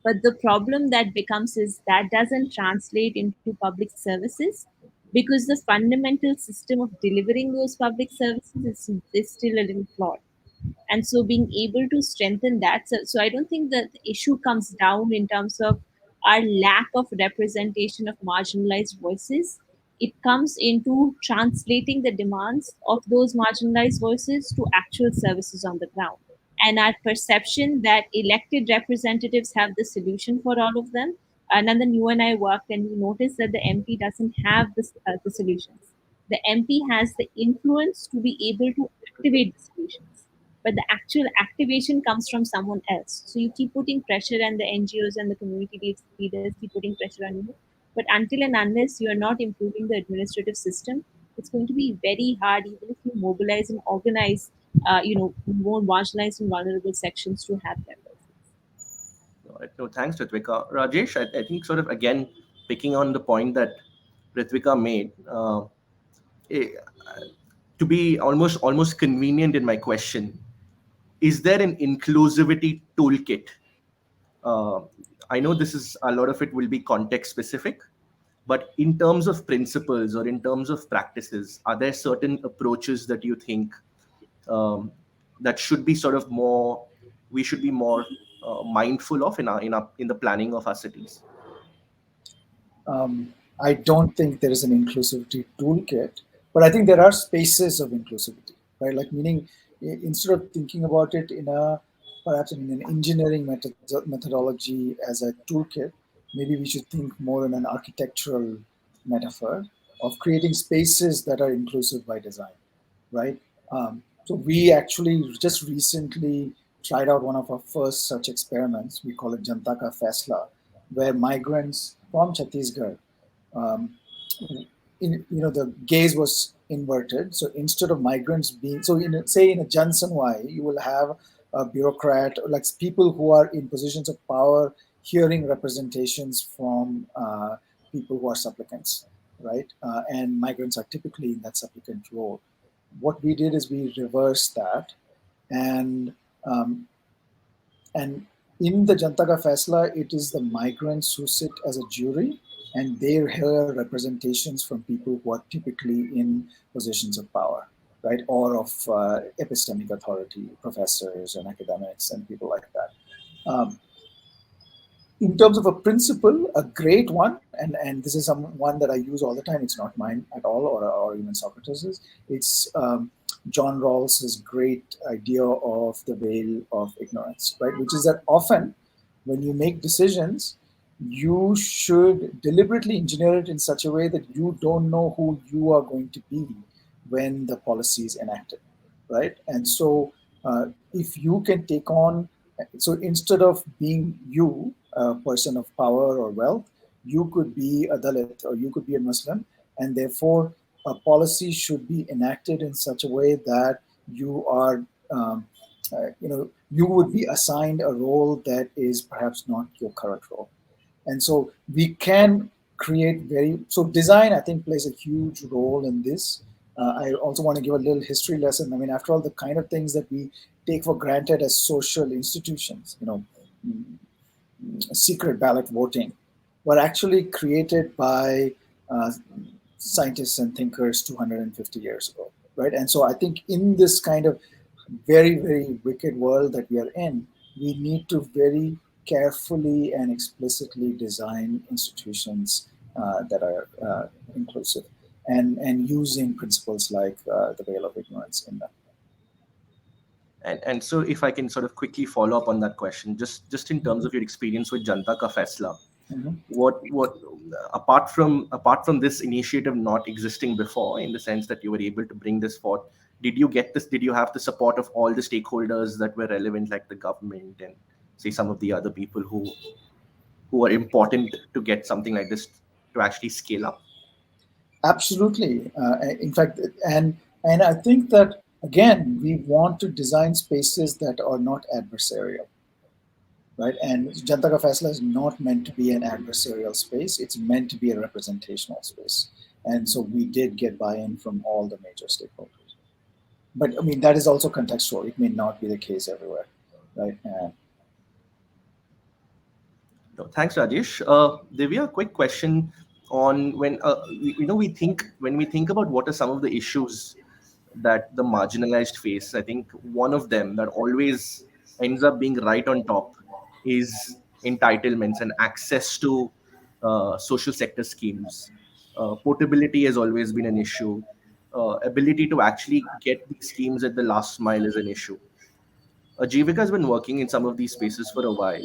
But the problem that becomes is that doesn't translate into public services, because the fundamental system of delivering those public services is still a little flawed. And so being able to strengthen that, so I don't think that the issue comes down in terms of our lack of representation of marginalized voices. It comes into translating the demands of those marginalized voices to actual services on the ground, and our perception that elected representatives have the solution for all of them. And then you and I worked and we noticed that the MP doesn't have the solutions. The MP has the influence to be able to activate the solutions, but the actual activation comes from someone else. So you keep putting pressure, and the NGOs and the leaders keep putting pressure on you. But until and unless you are not improving the administrative system, it's going to be very hard, even if you mobilize and organize, more marginalized and vulnerable sections to have their voices. Right. No, thanks, Ritvika. Rajesh, I think sort of again picking on the point that Ritvika made, eh, to be almost convenient in my question, is there an inclusivity toolkit? Uh, I know this is a lot of it will be context specific, but in terms of principles or in terms of practices, are there certain approaches that you think um, that should be sort of more, we should be more mindful of in the planning of our cities? I don't think there is an inclusivity toolkit, but I think there are spaces of inclusivity, right? Like meaning, instead of thinking about it in a perhaps in an engineering methodology as a toolkit, maybe we should think more in an architectural metaphor of creating spaces that are inclusive by design, right? So we actually just recently tried out one of our first such experiments. We call it Janta Ka Faisla, where migrants from Chhattisgarh um, the gaze was inverted. So instead of migrants being, so say in a Jansanwai, you will have a bureaucrat, like people who are in positions of power, hearing representations from people who are supplicants, right? And migrants are typically in that supplicant role. What we did is we reversed that, and um, and in the Janta Ka Faisla, it is the migrants who sit as a jury, and they hear representations from people who are typically in positions of power, right, or of epistemic authority, professors and academics and people like that. In terms of a principle, a great one, and this is one that I use all the time. It's not mine at all, or even Socrates's. It's John Rawls's great idea of the veil of ignorance, right? Which is that often, when you make decisions, you should deliberately engineer it in such a way that you don't know who you are going to be when the policy is enacted, right? And so, if you can take on, so instead of being you, a person of power or wealth, you could be a Dalit or you could be a Muslim, and therefore a policy should be enacted in such a way that you are, you would be assigned a role that is perhaps not your current role. And so we can create so design, I think, plays a huge role in this. I also want to give a little history lesson. I mean, after all, the kind of things that we take for granted as social institutions, secret ballot voting, were actually created by scientists and thinkers 250 years ago, right? And so I think in this kind of very, very wicked world that we are in, we need to very carefully and explicitly design institutions that are inclusive and using principles like the veil of ignorance in them. And so if I can sort of quickly follow up on that question, just in terms of your experience with Janta Ka Faisla, what apart from this initiative not existing before, in the sense that you were able to bring this forth, did you have the support of all the stakeholders that were relevant, like the government and say some of the other people who are important to get something like this to actually scale up? Absolutely. In fact, and I think that, again, we want to design spaces that are not adversarial, right? And Janta Ka Faisla is not meant to be an adversarial space. It's meant to be a representational space. And so we did get buy-in from all the major stakeholders. But I mean, that is also contextual. It may not be the case everywhere, right? No, thanks, Rajesh. Divya, a quick question on when when we think about what are some of the issues that the marginalized face. I think one of them that always ends up being right on top is entitlements and access to social sector schemes. Portability has always been an issue. Ability to actually get these schemes at the last mile is an issue. Jivika has been working in some of these spaces for a while.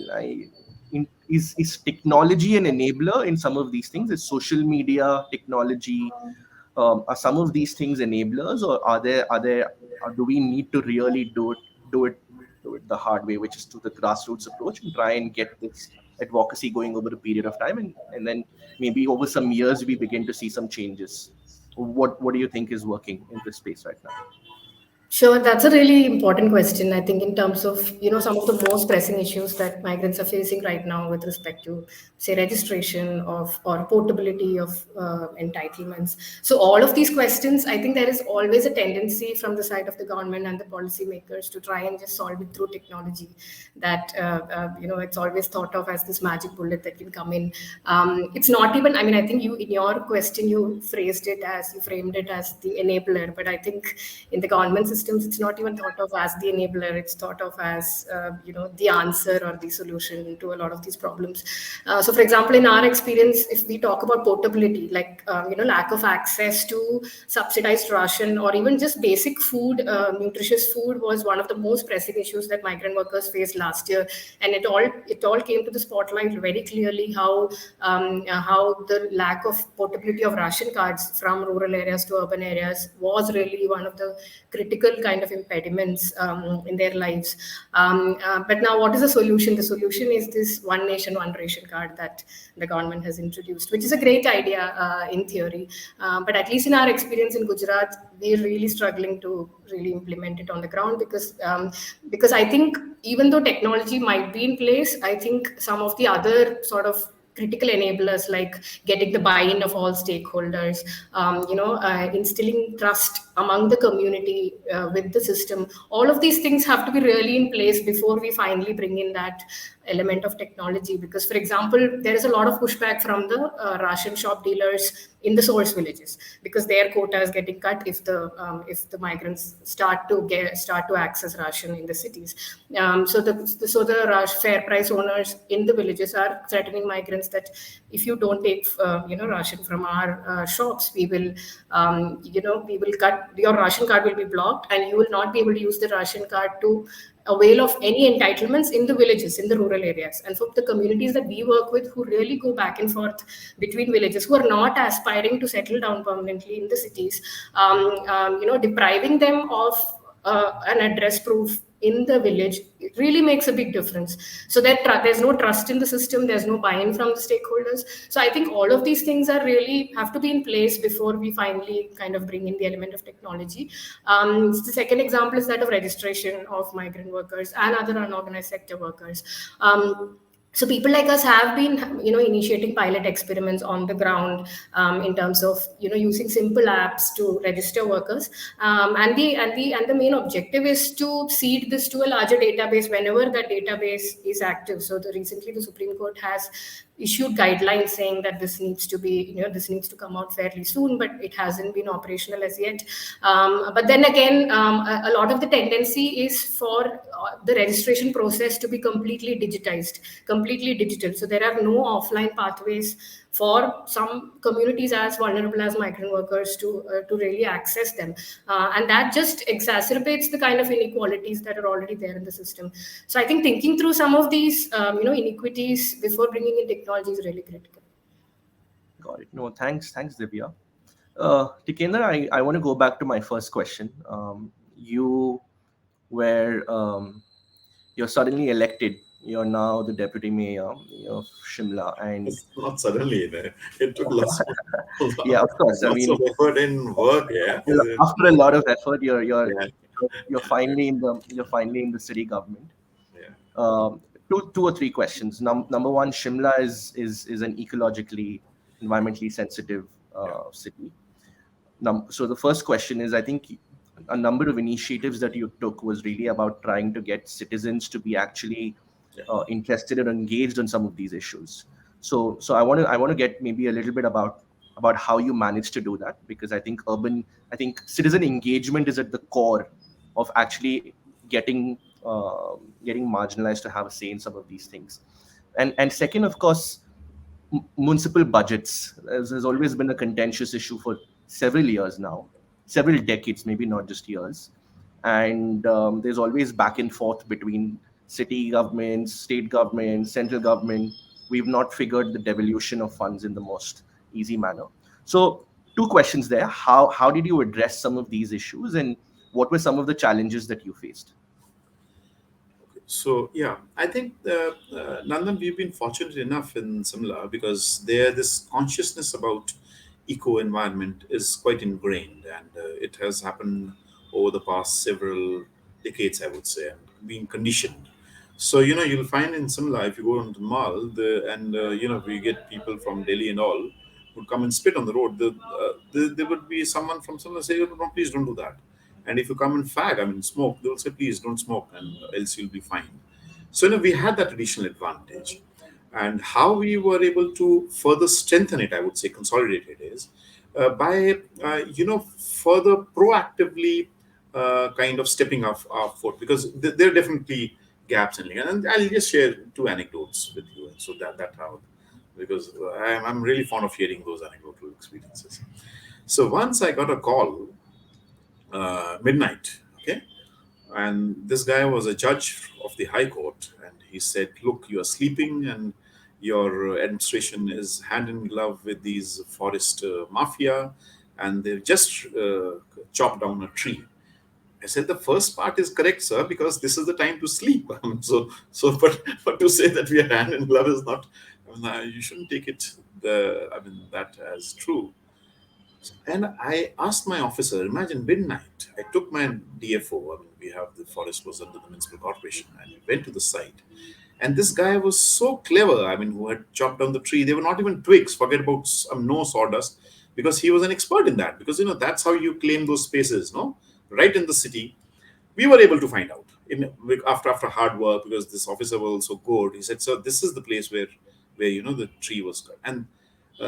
Is technology an enabler in some of these things? Is social media, technology, are some of these things enablers, or or do we need to really do it the hard way, which is to the grassroots approach, and try and get this advocacy going over a period of time, and then maybe over some years we begin to see some changes? What do you think is working in this space right now? Sure, that's a really important question. I think in terms of some of the most pressing issues that migrants are facing right now with respect to, say, registration of or portability of entitlements. So all of these questions, I think there is always a tendency from the side of the government and the policymakers to try and just solve it through technology. That it's always thought of as this magic bullet that can come in. It's not even. I mean, I think you in your question you framed it as the enabler, but I think in the government systems, it's not even thought of as the enabler. It's thought of as the answer or the solution to a lot of these problems. So, for example, in our experience, if we talk about portability, like lack of access to subsidized ration or even just basic food, nutritious food, was one of the most pressing issues that migrant workers faced last year, and it all came to the spotlight very clearly how the lack of portability of ration cards from rural areas to urban areas was really one of the critical physical kind of impediments in their lives. But now, what is the solution? The solution is this one nation, one ration card that the government has introduced, which is a great idea in theory. But at least in our experience in Gujarat, we're really struggling to really implement it on the ground because I think even though technology might be in place, I think some of the other sort of critical enablers like getting the buy-in of all stakeholders, instilling trust among the community with the system. All of these things have to be really in place before we finally bring in that element of technology. Because, for example, there is a lot of pushback from the ration shop dealers in the source villages because their quota is getting cut if the migrants start to access ration in the cities. So the fair price owners in the villages are threatening migrants that if you don't take ration from our shops, we will cut your ration card, will be blocked, and you will not be able to use the ration card to avail of any entitlements in the villages, in the rural areas. And for the communities that we work with who really go back and forth between villages, who are not aspiring to settle down permanently in the cities, depriving them of an address proof in the village, it really makes a big difference. So that there's no trust in the system, there's no buy-in from the stakeholders. So I think all of these things are really have to be in place before we finally kind of bring in the element of technology. The second example is that of registration of migrant workers and other unorganized sector workers. So people like us have been, initiating pilot experiments on the ground in terms of, using simple apps to register workers. And the main objective is to seed this to a larger database whenever that database is active. So recently the Supreme Court has issued guidelines saying that this needs to come out fairly soon, but it hasn't been operational as yet. But then again, a lot of the tendency is for the registration process to be completely digitized, completely digital. So there are no offline pathways for some communities as vulnerable as migrant workers to really access them, and that just exacerbates the kind of inequalities that are already there in the system. So I think thinking through some of these inequities before bringing in technology is really critical. Got it. No, thanks, Divya. Tikendra, I want to go back to my first question. You were you're suddenly elected. You're now the deputy mayor of Shimla, and It's not suddenly there. It took lots yeah, of course. I lots mean, of effort in work. Yeah. after a lot of effort, Yeah. you're finally in the city government. Yeah. Two or three questions. Number one, Shimla is an ecologically, environmentally sensitive city. So the first question is, I think a number of initiatives that you took was really about trying to get citizens to be actually interested and engaged on some of these issues. So I want to get maybe a little bit about how you managed to do that, because I think citizen engagement is at the core of actually getting marginalized to have a say in some of these things. And second, of course, municipal budgets has always been a contentious issue for several years now, several decades, maybe not just years. And there's always back and forth between city governments, state governments, central government. We've not figured the devolution of funds in the most easy manner. So two questions there. How did you address some of these issues, and what were some of the challenges that you faced? So yeah, I think Nandan, we've been fortunate enough in Simla because there this consciousness about eco environment is quite ingrained, and it has happened over the past several decades, I would say, and being conditioned. So you'll find in Simla, if you go into the mall, we get people from Delhi and all would come and spit on the road. There would be someone from Simla say, "Oh, no, please don't do that." And if you come and fag, I mean, smoke, they'll say, please don't smoke, and else you'll be fine. So, we had that additional advantage. And how we were able to further strengthen it, I would say, consolidate it is by, further proactively kind of stepping off our foot, because there are definitely gaps in it. And I'll just share two anecdotes with you. So that how, because I'm really fond of hearing those anecdotal experiences. So once I got a call midnight, okay, and this guy was a judge of the high court, and he said, look, you are sleeping, and your administration is hand in glove with these forest mafia, and they've just chopped down a tree. I said the first part is correct, sir, because this is the time to sleep. But to say that we are hand in glove is not. You shouldn't take it that as true. And I asked my officer, imagine midnight. I took my DFO. We have the forest was under the municipal corporation, and we went to the site. And this guy was so clever. Who had chopped down the tree. They were not even twigs. Forget about no sawdust, because he was an expert in that. Because that's how you claim those spaces, no, right in the city. We were able to find out after hard work, because this officer was also good. He said, "Sir, this is the place where the tree was cut." And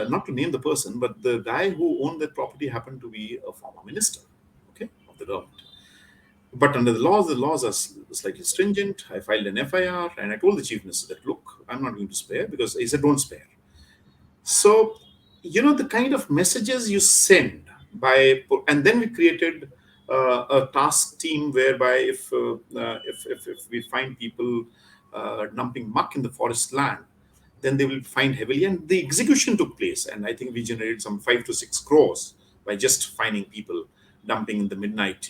not to name the person, but the guy who owned that property happened to be a former minister, okay, of the government. But under the laws are slightly stringent. I filed an FIR and I told the chief minister that, look, I'm not going to spare, because he said, don't spare. So, the kind of messages you send and then we created a task team whereby if we find people dumping muck in the forest land, then they will find heavily. And the execution took place. And I think we generated some 5 to 6 crores by just finding people dumping in the midnight,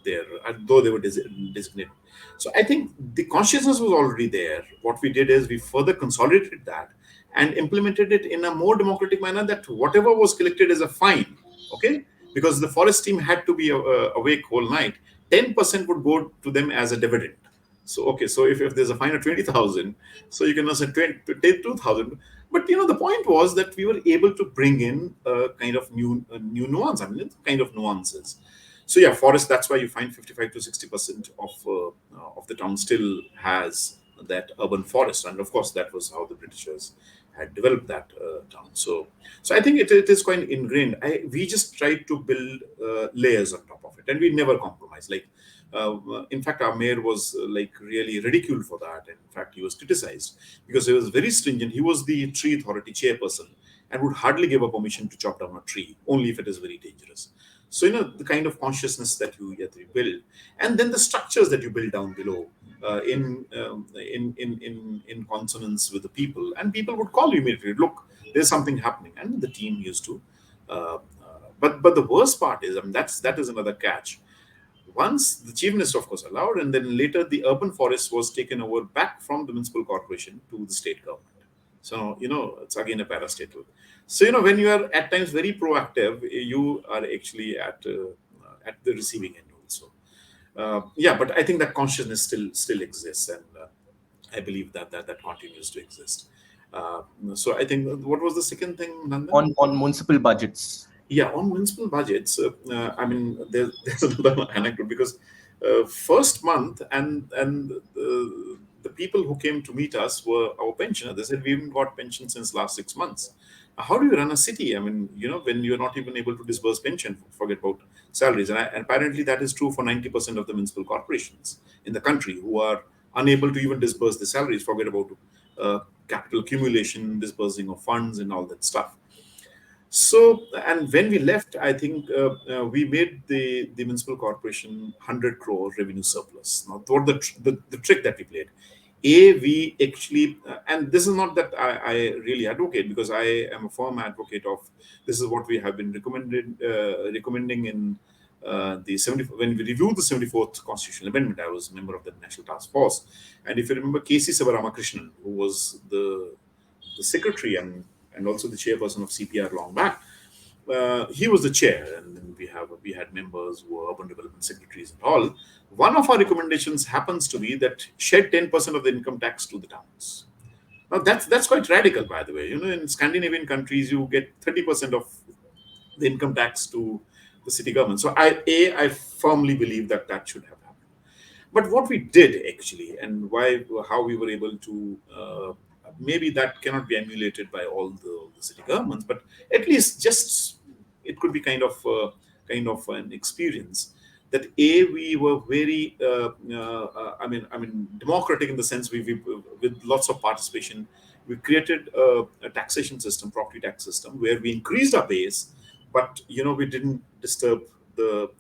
there, though they were designated. So I think the consciousness was already there. What we did is we further consolidated that and implemented it in a more democratic manner, that whatever was collected as a fine, okay, because the forest team had to be awake whole night, 10% would go to them as a dividend. So, okay, so if there's a fine of 20,000, so you can also take 2,000. But, the point was that we were able to bring in a kind of new nuance, kind of nuances. So yeah, forest, that's why you find 55 to 60% of the town still has that urban forest. And of course, that was how the Britishers had developed that town. So I think it is quite ingrained. We just tried to build layers on top of it, and we never compromised. In fact, our mayor was really ridiculed for that. And in fact, he was criticized because he was very stringent. He was the tree authority chairperson and would hardly give a permission to chop down a tree, only if it is very dangerous. So, the kind of consciousness that you build, and then the structures that you build down below in consonance with the people, and people would call you immediately, look, there's something happening, and the team used to. But the worst part is, that is another catch. Once the chief minister, of course, allowed, and then later the urban forest was taken over back from the municipal corporation to the state government. So, it's again a parastatal. So, when you are at times very proactive, you are actually at the receiving end also. But I think that consciousness still exists, and I believe that continues to exist. So I think, what was the second thing, Nandan? On municipal budgets. Yeah, on municipal budgets, there's another anecdote, because first month and the people who came to meet us were our pensioners. They said, we haven't got pension since last 6 months. How do you run a city? When you're not even able to disburse pension, forget about salaries. And apparently that is true for 90% of the municipal corporations in the country, who are unable to even disburse the salaries, forget about capital accumulation, disbursing of funds and all that stuff. So, and when we left, I think we made the municipal corporation 100 crore revenue surplus. Now, what the trick that we played, we actually, and this is not that I really advocate, because I am a firm advocate of, this is what we have been recommending in the 70, when we reviewed the 74th constitutional amendment. I was a member of the National Task Force, and if you remember, K.C. Sivaramakrishnan, who was the secretary and also the chairperson of CPR long back, he was the chair, and then we had members who were urban development secretaries and all. One of our recommendations happens to be that shed 10% of the income tax to the towns. Now that's quite radical, by the way. In Scandinavian countries, you get 30% of the income tax to the city government. So I firmly believe that should have happened. But what we did actually, and how we were able to, maybe that cannot be emulated by all the city governments, but at least just it could be kind of an experience that we were very democratic, in the sense we with lots of participation. We created a taxation system, property tax system, where we increased our base, but we didn't disturb the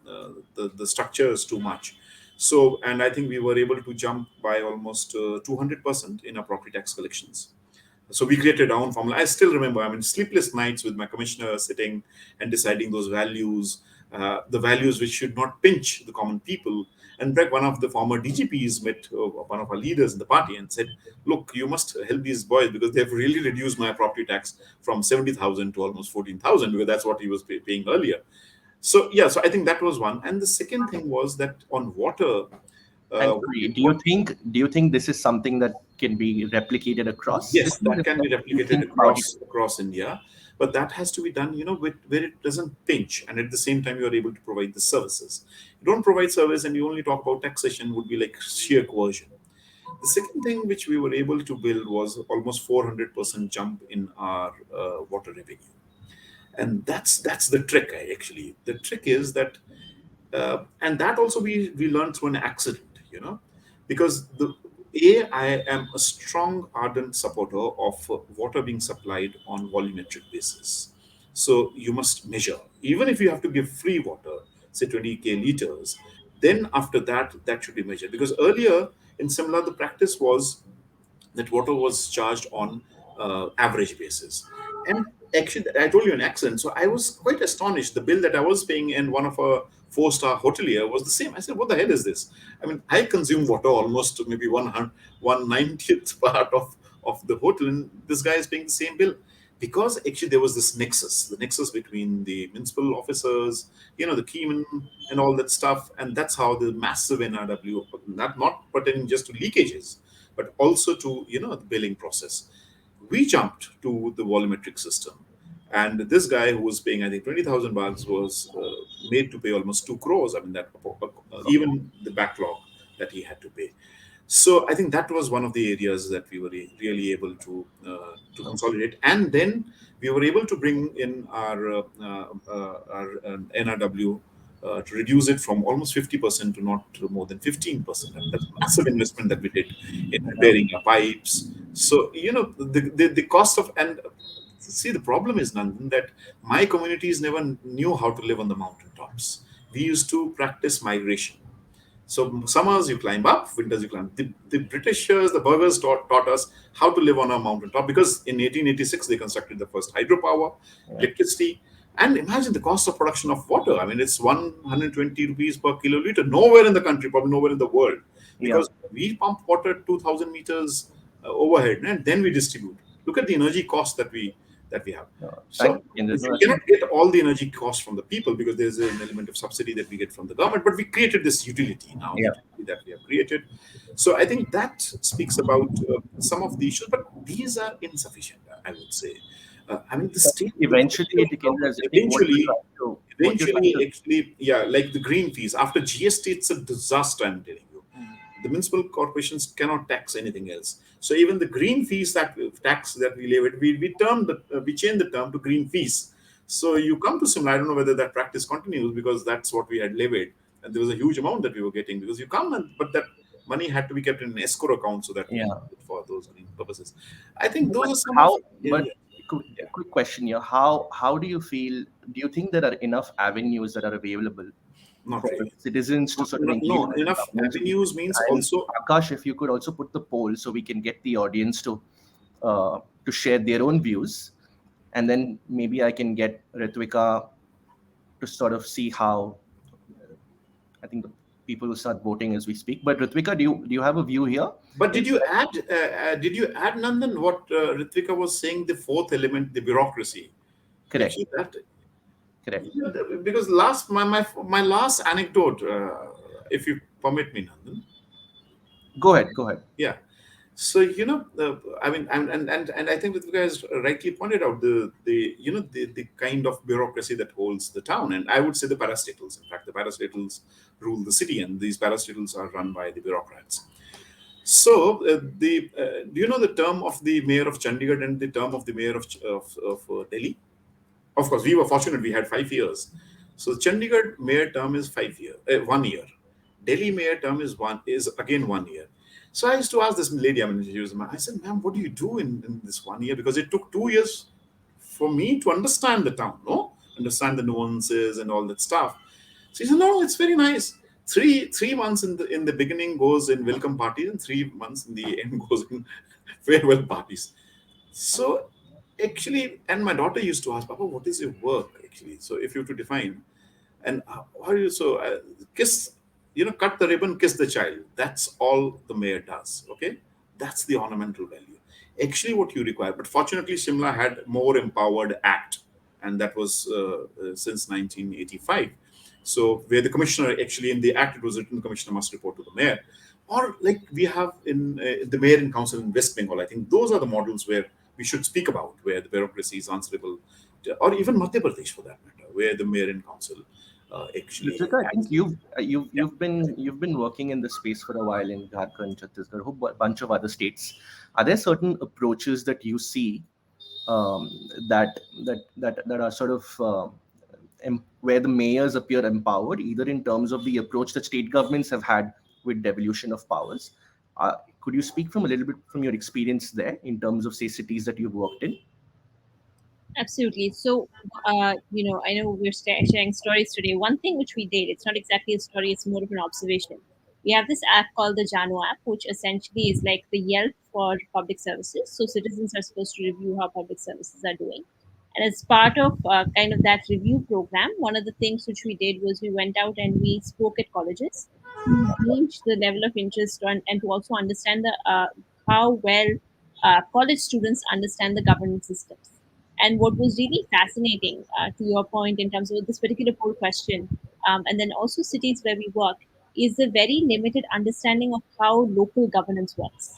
structures too much. So, and I think we were able to jump by almost 200% in our property tax collections. So we created our own formula. I still remember, sleepless nights with my commissioner, sitting and deciding those values. the values which should not pinch the common people. And in fact, one of the former DGPs met one of our leaders in the party and said, "Look, you must help these boys because they've really reduced my property tax from 70,000 to almost 14,000 because that's what he was paying earlier." So yeah, so I think that was one. And the second thing was that on water, And uh, sorry, what do you think this is something that can be replicated across yes, cities? that can be Do you replicated think about it? across India, but that has to be done, with where it doesn't pinch, and at the same time you are able to provide the services. You don't provide service, and you only talk about taxation would be like sheer coercion. The second thing which we were able to build was almost 400% jump in our water revenue, and that's the trick. Actually, the trick is that and that also we learned through an accident, because I am a strong ardent supporter of water being supplied on volumetric basis. So you must measure, even if you have to give free water, say 20k liters, then after that that should be measured, because earlier in Simla the practice was that water was charged on average basis. And actually, I told you an accident. So I was quite astonished. The bill that I was paying in one of a four-star hotelier was the same. I said, "What the hell is this?" I mean, I consume water almost maybe 1/90th part of the hotel, and this guy is paying the same bill. Because actually there was this nexus, the nexus between the municipal officers, the keyman and all that stuff, and that's how the massive NRW, not pertaining just to leakages, but also to the billing process. We jumped to the volumetric system, and this guy who was paying I think 20,000 bucks was made to pay almost 2 crores. I mean that even the backlog that he had to pay. So I think that was one of the areas that we were really able to consolidate, and then we were able to bring in our NRW to reduce it from almost 50% to not more than 15%. And that's a massive investment that we did in repairing our pipes. So the cost of, and see, the problem is, Nandan, that my communities never knew how to live on the mountaintops. We used to practice migration. So summers you climb up, winters you climb. The Britishers, the Burghers taught us how to live on a mountaintop, because in 1886 they constructed the first hydropower, electricity. And imagine the cost of production of water. I mean, it's 120 rupees per kiloliter. Nowhere in the country, probably nowhere in the world, Yeah. because we pump water 2,000 meters overhead and then we distribute. Look at the energy cost that we have. Thank So you, we Indra. cannot get all the energy costs from the people because there's an element of subsidy that we get from the government, but we created this utility now Yeah. that we have created. So I think that speaks about some of the issues, but these are insufficient, I would say. I mean, the state Eventually, Tikendra, I think what you're trying to actually, yeah, like the green fees after GST, it's a disaster. I'm telling you, the municipal corporations cannot tax anything else. So even the green fees tax that we levied, we changed the term to green fees. So you come to Simla, I don't know whether that practice continues, because that's what we had levied, and there was a huge amount that we were getting, because you come but that money had to be kept in an escrow account so that we Yeah. use it for those green purposes. I think those are some how of but areas. quick question here, how do you feel, do you think there are enough avenues that are available Not for really. citizens to sort of No, engage no, with the enough governments? avenues means And also. Akash, if you could also put the poll so we can get the audience to share their own views, and then maybe I can get Ritvika to sort of see how, I think the people will start voting as we speak. But Ritvika, do you have a view here? But did you add, Nandan, what Ritvika was saying, the fourth element, the bureaucracy? Correct. Actually, Correct. because my last anecdote, if you permit me, Nandan. Go ahead. Go ahead. Yeah. So I mean, and I think Ritvika has rightly pointed out the kind of bureaucracy that holds the town, and I would say the parastatals. In fact, the parastatals rule the city, and these parastatals are run by the bureaucrats. So, do you know the term of the mayor of Chandigarh and the term of the mayor of Delhi? Of course, we were fortunate; we had 5 years. So, Chandigarh mayor term is 1 year. Delhi mayor term is again 1 year. So, I used to ask this lady. I mean, I said, "Ma'am, what do you do in this 1 year?" Because it took 2 years for me to understand the town, no, understand the nuances and all that stuff. She said, "No, it's very nice. Three months in the beginning goes in welcome parties, and 3 months in the end goes in farewell parties." So actually, and my daughter used to ask, "Papa, what is your work actually?" So if you were to define, And how do you so kiss, cut the ribbon, kiss the child. That's all the mayor does. Okay, that's the ornamental value. Actually, what you require. But fortunately, Shimla had more empowered act, and that was since 1985. So where the commissioner actually in the act it was written, the commissioner must report to the mayor, or like we have in the mayor and council in West Bengal. I think those are the models where we should speak about, where the bureaucracy is answerable, or even Madhya Pradesh for that matter, where the mayor and council actually Ritvika, I think acts. Yeah. you've been working in this space for a while in Jharkhand, Chhattisgarh, a whole bunch of other states. Are there certain approaches that you see um, that are sort of where the mayors appear empowered, either in terms of the approach that state governments have had with devolution of powers? Could you speak from a little bit from your experience there in terms of, say, cities that you've worked in? Absolutely. So, I know we're sharing stories today. One thing which we did, it's not exactly a story, it's more of an observation. We have this app called the Jano app, which essentially is like the Yelp for public services. So, citizens are supposed to review how public services are doing. And as part of kind of that review program, one of the things which we did was we went out and we spoke at colleges to gauge the level of interest and to also understand how well college students understand the governance systems. And what was really fascinating, to your point, in terms of this particular poll question, and then also cities where we work, is the very limited understanding of how local governance works.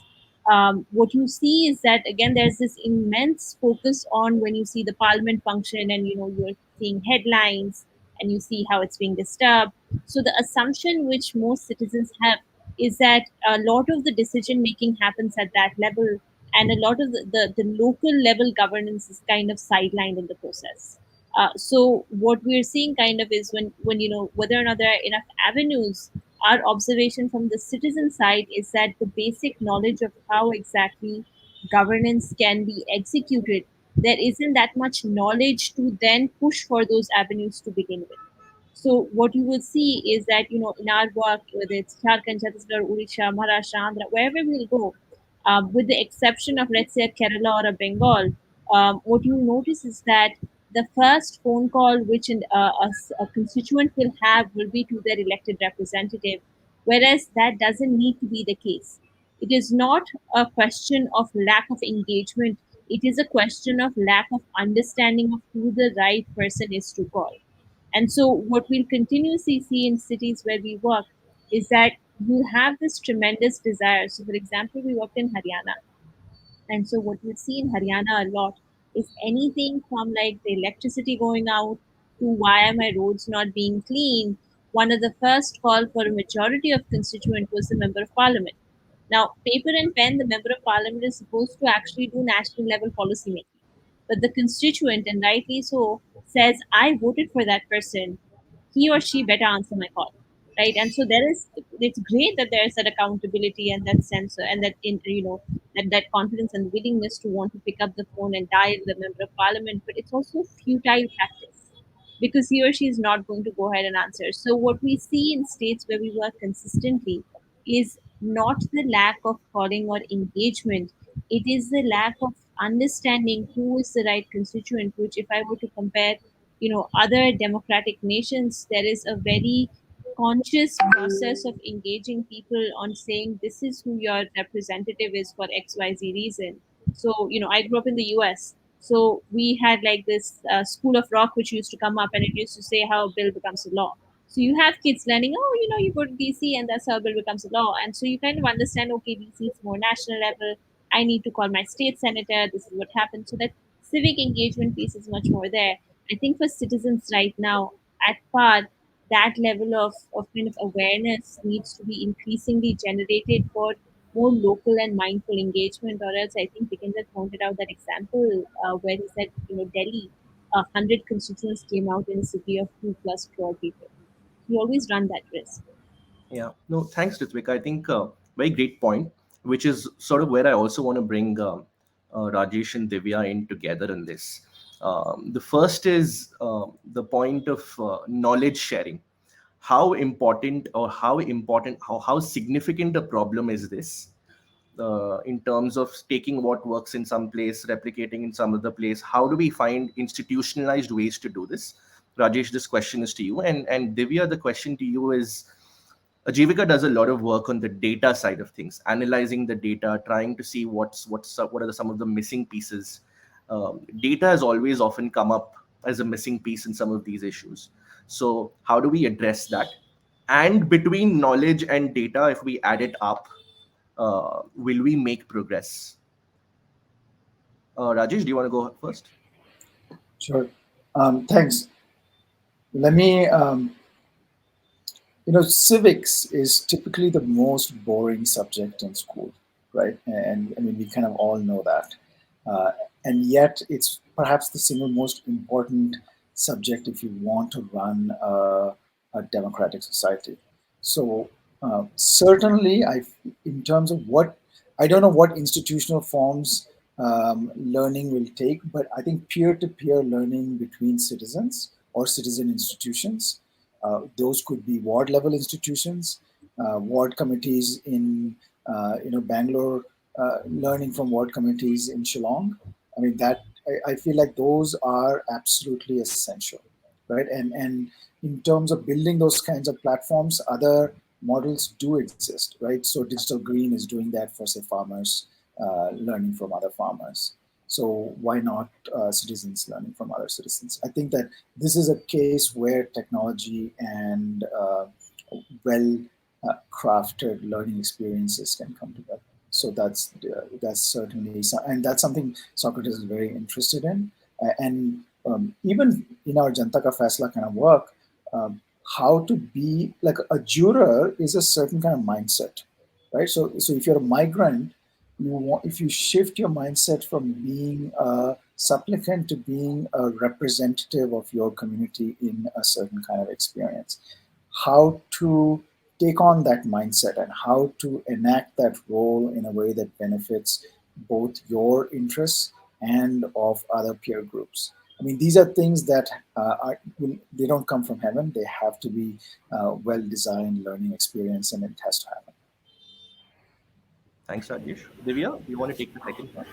What you see is that again, there's this immense focus on when you see the parliament function, and you're seeing headlines, and you see how it's being disturbed. So the assumption which most citizens have is that a lot of the decision making happens at that level, and a lot of the local level governance is kind of sidelined in the process. So what we're seeing kind of is when whether or not there are enough avenues, our observation from the citizen side is that the basic knowledge of how exactly governance can be executed, there isn't that much knowledge to then push for those avenues to begin with. So what you will see is that in our work, whether it's Jharkhand, Chhattisgarh, Odisha, Maharashtra, Andhra, wherever we'll go, with the exception of let's say a Kerala or a Bengal, what you notice is that the first phone call which a constituent will have will be to their elected representative, whereas that doesn't need to be the case. It is not a question of lack of engagement. It is a question of lack of understanding of who the right person is to call. And so, what we'll continuously see in cities where we work is that you have this tremendous desire. So, for example, we worked in Haryana. And so, what we see in Haryana a lot is anything from like the electricity going out to why are my roads not being clean. One of the first call for a majority of constituent was the member of parliament. Now, paper and pen, the member of parliament is supposed to actually do national level policy making. But the constituent, and rightly so, says, I voted for that person. He or she better answer my call. Right. And so it's great that there is that accountability and that sense and that, that confidence and willingness to want to pick up the phone and dial the member of parliament. But it's also futile practice because he or she is not going to go ahead and answer. So, what we see in states where we work consistently is not the lack of calling or engagement, it is the lack of understanding who is the right constituent, which, if I were to compare, other democratic nations, there is a very conscious process of engaging people on saying this is who your representative is for XYZ reason. So, I grew up in the US. So we had like this school of rock which used to come up and it used to say how a bill becomes a law. So you have kids learning, oh, you go to DC and that's how a bill becomes a law. And so you kind of understand, okay, DC is more national level. I need to call my state senator. This is what happened. So that civic engagement piece is much more there. I think for citizens right now, at par, that level of kind of awareness needs to be increasingly generated for more local and mindful engagement, or else I think Vikendra pointed out that example where he said, Delhi, 100 constituents came out in a city of 2+ crore people. You always run that risk. Yeah, no, thanks, Ritvik. I think very great point, which is sort of where I also want to bring Rajesh and Divya in together in this. The first is the point of knowledge sharing. How significant a problem is this in terms of taking what works in some place, replicating in some other place? How do we find institutionalized ways to do this? Rajesh, this question is to you, and Divya, the question to you is, Ajivika does a lot of work on the data side of things, analyzing the data, trying to see what are some of the missing pieces. Data has always often come up as a missing piece in some of these issues. So how do we address that? And between knowledge and data, if we add it up, will we make progress? Rajesh, do you want to go first? Sure. Thanks. Let me, civics is typically the most boring subject in school, right? And I mean, we kind of all know that. And yet, it's perhaps the single most important subject if you want to run a democratic society. So, certainly, in terms of what, I don't know what institutional forms learning will take, but I think peer to peer learning between citizens or citizen institutions, those could be ward level institutions, ward committees in Bangalore, learning from ward committees in Shillong. I mean that I feel like those are absolutely essential, right? And in terms of building those kinds of platforms, other models do exist, right? So Digital Green is doing that for say farmers, learning from other farmers. So why not citizens learning from other citizens? I think that this is a case where technology and well crafted learning experiences can come together. So that's certainly, and that's something Socrates is very interested in. And even in our Janta Ka Faisla kind of work, how to be like a juror is a certain kind of mindset, right? So if you're a migrant, if you shift your mindset from being a supplicant to being a representative of your community in a certain kind of experience, how to take on that mindset and how to enact that role in a way that benefits both your interests and of other peer groups. I mean, these are things that they don't come from heaven. They have to be well-designed learning experience, and it has to happen. Thanks, Rajesh. Divya, do you want to take the second part?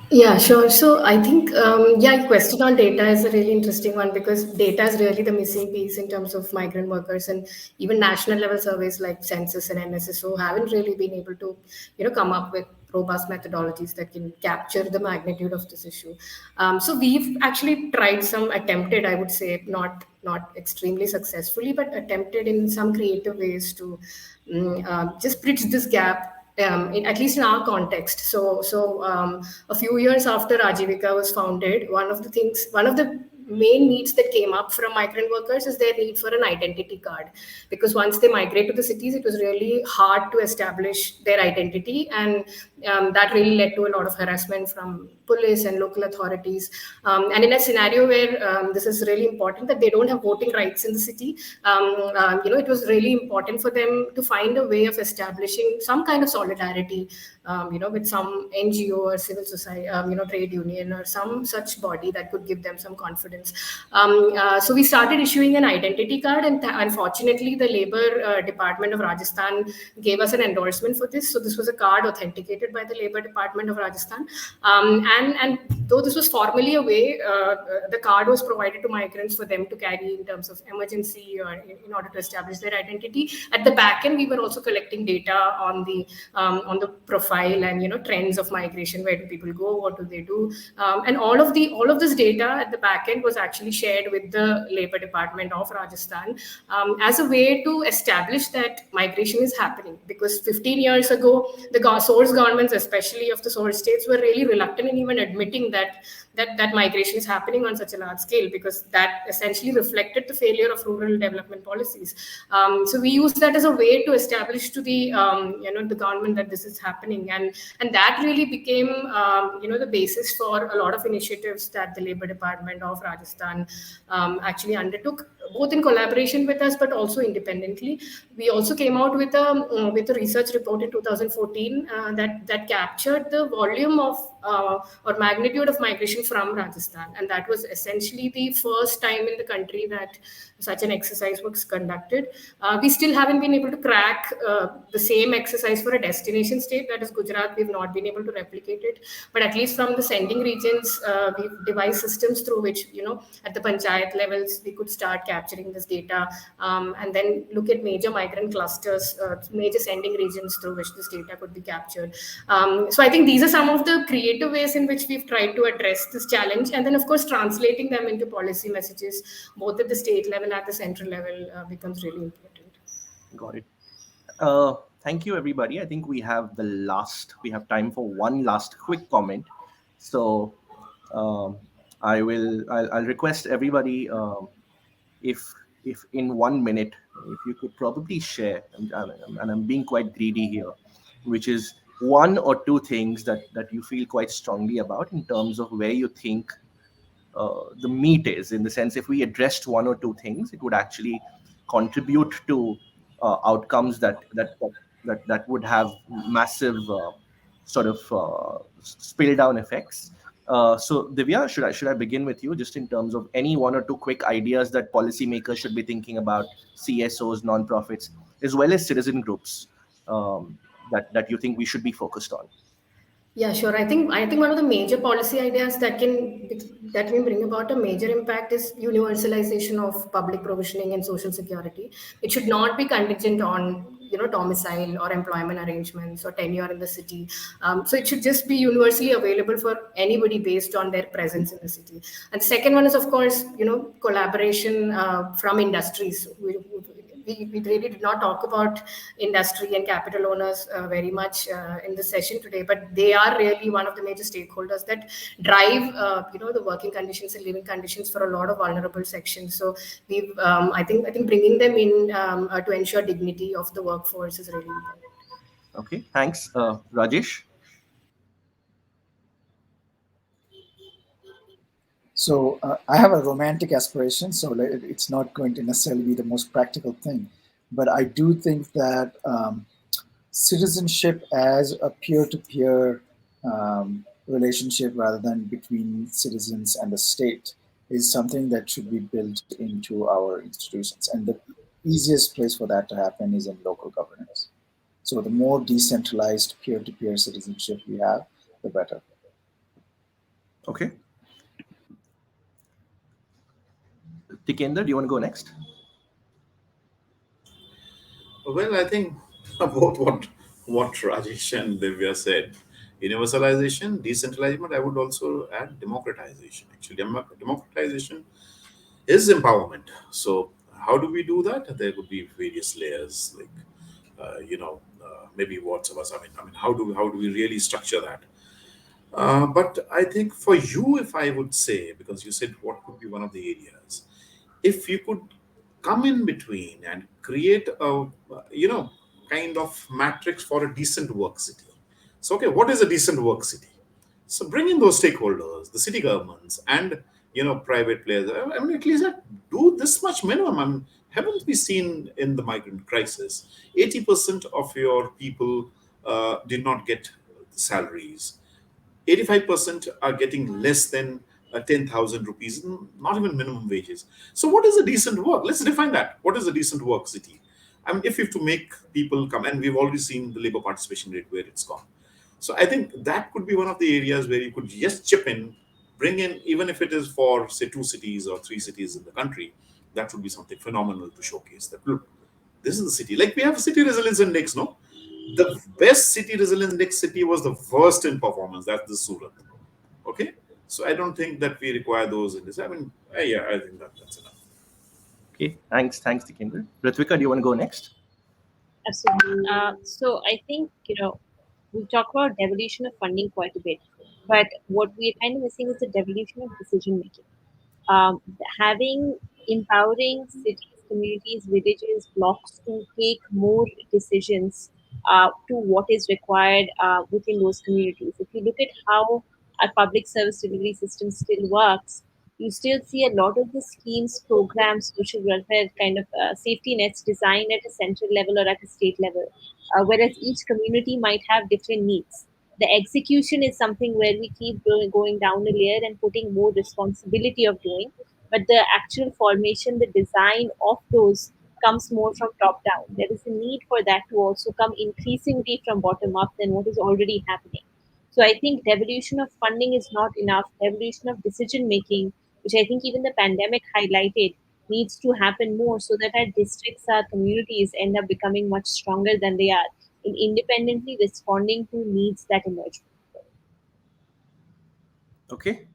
Yeah, sure. So I think, yeah, question on data is a really interesting one because data is really the missing piece in terms of migrant workers, and even national level surveys like census and NSSO haven't really been able to, come up with robust methodologies that can capture the magnitude of this issue. So we've actually tried some attempted, I would say, not extremely successfully, but attempted in some creative ways to just bridge this gap, at least in our context. So a few years after Ajivika was founded, one of the main needs that came up from migrant workers is their need for an identity card, because once they migrate to the cities, it was really hard to establish their identity, and that really led to a lot of harassment from police and local authorities. And in a scenario where this is really important, that they don't have voting rights in the city, it was really important for them to find a way of establishing some kind of solidarity, with some NGO or civil society, trade union or some such body that could give them some confidence. So we started issuing an identity card, and unfortunately, the Labour Department of Rajasthan gave us an endorsement for this. So this was a card authenticated by the Labour Department of Rajasthan, and though this was formally a way, the card was provided to migrants for them to carry in terms of emergency or in order to establish their identity. At the back end, we were also collecting data on the profile and trends of migration. Where do people go? What do they do? And all of this data at the back end was actually shared with the Labour Department of Rajasthan as a way to establish that migration is happening. Because 15 years ago, the source governments, especially of the source states, were really reluctant in even admitting that migration is happening on such a large scale, because that essentially reflected the failure of rural development policies. So we use that as a way to establish to the government that this is happening, and that really became the basis for a lot of initiatives that the Labour Department of Rajasthan actually undertook. both in collaboration with us, but also independently. We also came out with a research report in 2014 that captured the volume of or magnitude of migration from Rajasthan, and that was essentially the first time in the country that such an exercise was conducted. We still haven't been able to crack the same exercise for a destination state, that is Gujarat. We've not been able to replicate it, but at least from the sending regions, we've devised systems through which, at the panchayat levels, we could start capturing this data, and then look at major migrant clusters, major sending regions through which this data could be captured. So I think these are some of the creative ways in which we've tried to address this challenge, and then of course translating them into policy messages, both at the state level and at the central level, becomes really important. Got it. Thank you, everybody. I think we have time for one last quick comment. So I'll request everybody, if in 1 minute, if you could probably share, and I'm being quite greedy here, which is one or two things that you feel quite strongly about in terms of where you think the meat is, in the sense, if we addressed one or two things, it would actually contribute to outcomes that would have massive sort of spill down effects. So Divya, should I begin with you, just in terms of any one or two quick ideas that policymakers should be thinking about, CSOs, nonprofits, as well as citizen groups, that you think we should be focused on? Yeah, sure. I think one of the major policy ideas that can bring about a major impact is universalization of public provisioning and social security. It should not be contingent on domicile or employment arrangements or tenure in the city. So it should just be universally available for anybody based on their presence in the city. And the second one is, of course, collaboration from industries. We really did not talk about industry and capital owners very much in this session today, but they are really one of the major stakeholders that drive, the working conditions and living conditions for a lot of vulnerable sections. So I think bringing them in to ensure dignity of the workforce is really important. Okay, thanks. Rajesh? So I have a romantic aspiration, so it's not going to necessarily be the most practical thing, but I do think that citizenship as a peer-to-peer relationship rather than between citizens and the state is something that should be built into our institutions. And the easiest place for that to happen is in local governance. So the more decentralized peer-to-peer citizenship we have, the better. Okay. Tikendra, do you want to go next? Well, I think about what Rajesh and Divya said. Universalization, decentralization, I would also add democratization. Actually, democratization is empowerment. So, how do we do that? There could be various layers, like maybe what's of us. I mean, how do we really structure that? But I think for you, if I would say, because you said what could be one of the areas, if you could come in between and create a kind of matrix for a decent work city. So okay, what is a decent work city? So bring in those stakeholders, the city governments, and private players. I mean, at least do this much minimum. I mean, haven't we seen in the migrant crisis, 80% of your people did not get salaries. 85% are getting less than 10,000 rupees, not even minimum wages. So, what is a decent work? Let's define that. What is a decent work city? I mean, if you have to make people come, and we've already seen the labor participation rate where it's gone. So, I think that could be one of the areas where you could just chip in, bring in, even if it is for, say, 2 cities or 3 cities in the country, that would be something phenomenal to showcase that, look, this is the city. Like we have a city resilience index, no? The best city resilience index city was the worst in performance. That's the Surat. Okay, so I don't think that we require those in this. I mean, yeah, I think that's enough. Okay, thanks, Tikendra. Ritvika, do you want to go next? Absolutely. So I think, we talk about devolution of funding quite a bit, but what we're kind of missing is the devolution of decision making. Having empowering cities, communities, villages, blocks to take more decisions to what is required within those communities. If you look at how our public service delivery system still works, you still see a lot of the schemes, programs, social welfare kind of safety nets designed at a central level or at a state level, whereas each community might have different needs. The execution is something where we keep going down a layer and putting more responsibility of doing, but the actual formation, the design of those comes more from top down. There is a need for that to also come increasingly from bottom up than what is already happening. So I think devolution of funding is not enough. Devolution of decision making, which I think even the pandemic highlighted, needs to happen more so that our districts, our communities end up becoming much stronger than they are in independently responding to needs that emerge. Okay.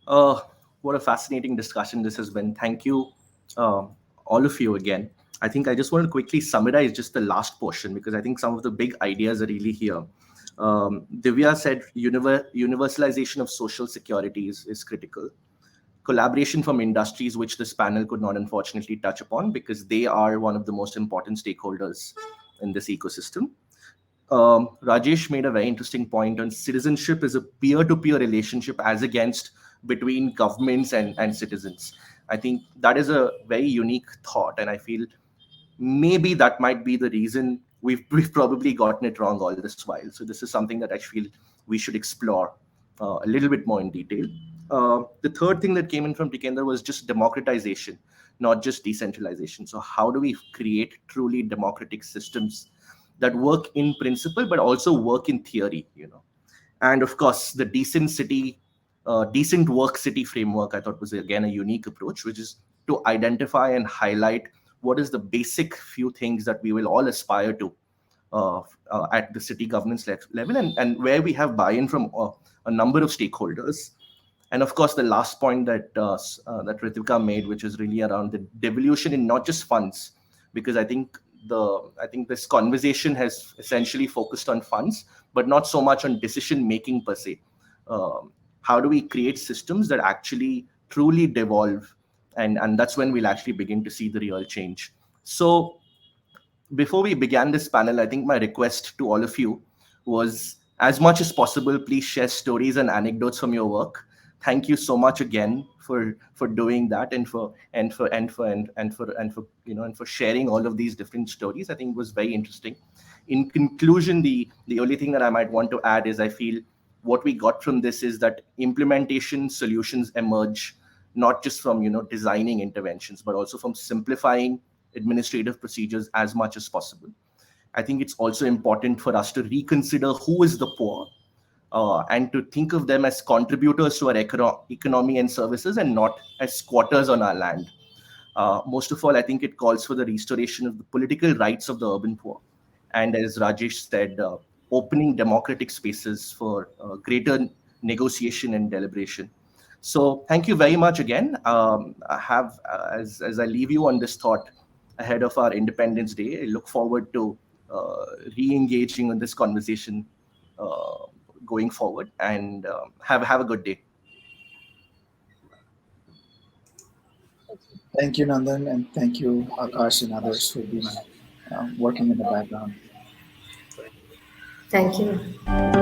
What a fascinating discussion this has been. Thank you, all of you again. I think I just want to quickly summarize just the last portion because I think some of the big ideas are really here. Divya said universalization of social security is critical. Collaboration from industries, which this panel could not unfortunately touch upon because they are one of the most important stakeholders in this ecosystem. Rajesh made a very interesting point on citizenship is a peer-to-peer relationship as against between governments and citizens. I think that is a very unique thought, and I feel maybe that might be the reason we've probably gotten it wrong all this while. So this is something that I feel we should explore a little bit more in detail. The third thing that came in from Tikendra was just democratization, not just decentralization. So how do we create truly democratic systems that work in principle but also work in theory? And of course, the decent work city framework I thought was again a unique approach, which is to identify and highlight what is the basic few things that we will all aspire to at the city governance level, and where we have buy-in from a number of stakeholders. And of course, the last point that Ritika made, which is really around the devolution in not just funds, because I think this conversation has essentially focused on funds, but not so much on decision making per se. How do we create systems that actually truly devolve, and that's when we'll actually begin to see the real change. So before we began this panel, I think my request to all of you was, as much as possible, please share stories and anecdotes from your work. Thank you so much again for doing that and for sharing all of these different stories. I think it was very interesting. In conclusion, the only thing that I might want to add is I feel what we got from this is that implementation solutions emerge not just from designing interventions, but also from simplifying administrative procedures as much as possible. I think it's also important for us to reconsider who is the poor, and to think of them as contributors to our economy and services and not as squatters on our land. Most of all, I think it calls for the restoration of the political rights of the urban poor. And as Rajesh said, opening democratic spaces for greater negotiation and deliberation. So thank you very much again. As I leave you on this thought ahead of our Independence Day, I look forward to re-engaging in this conversation going forward, and have a good day. Thank you, Nandan, and thank you, Akash and others who've been working in the background. Thank you.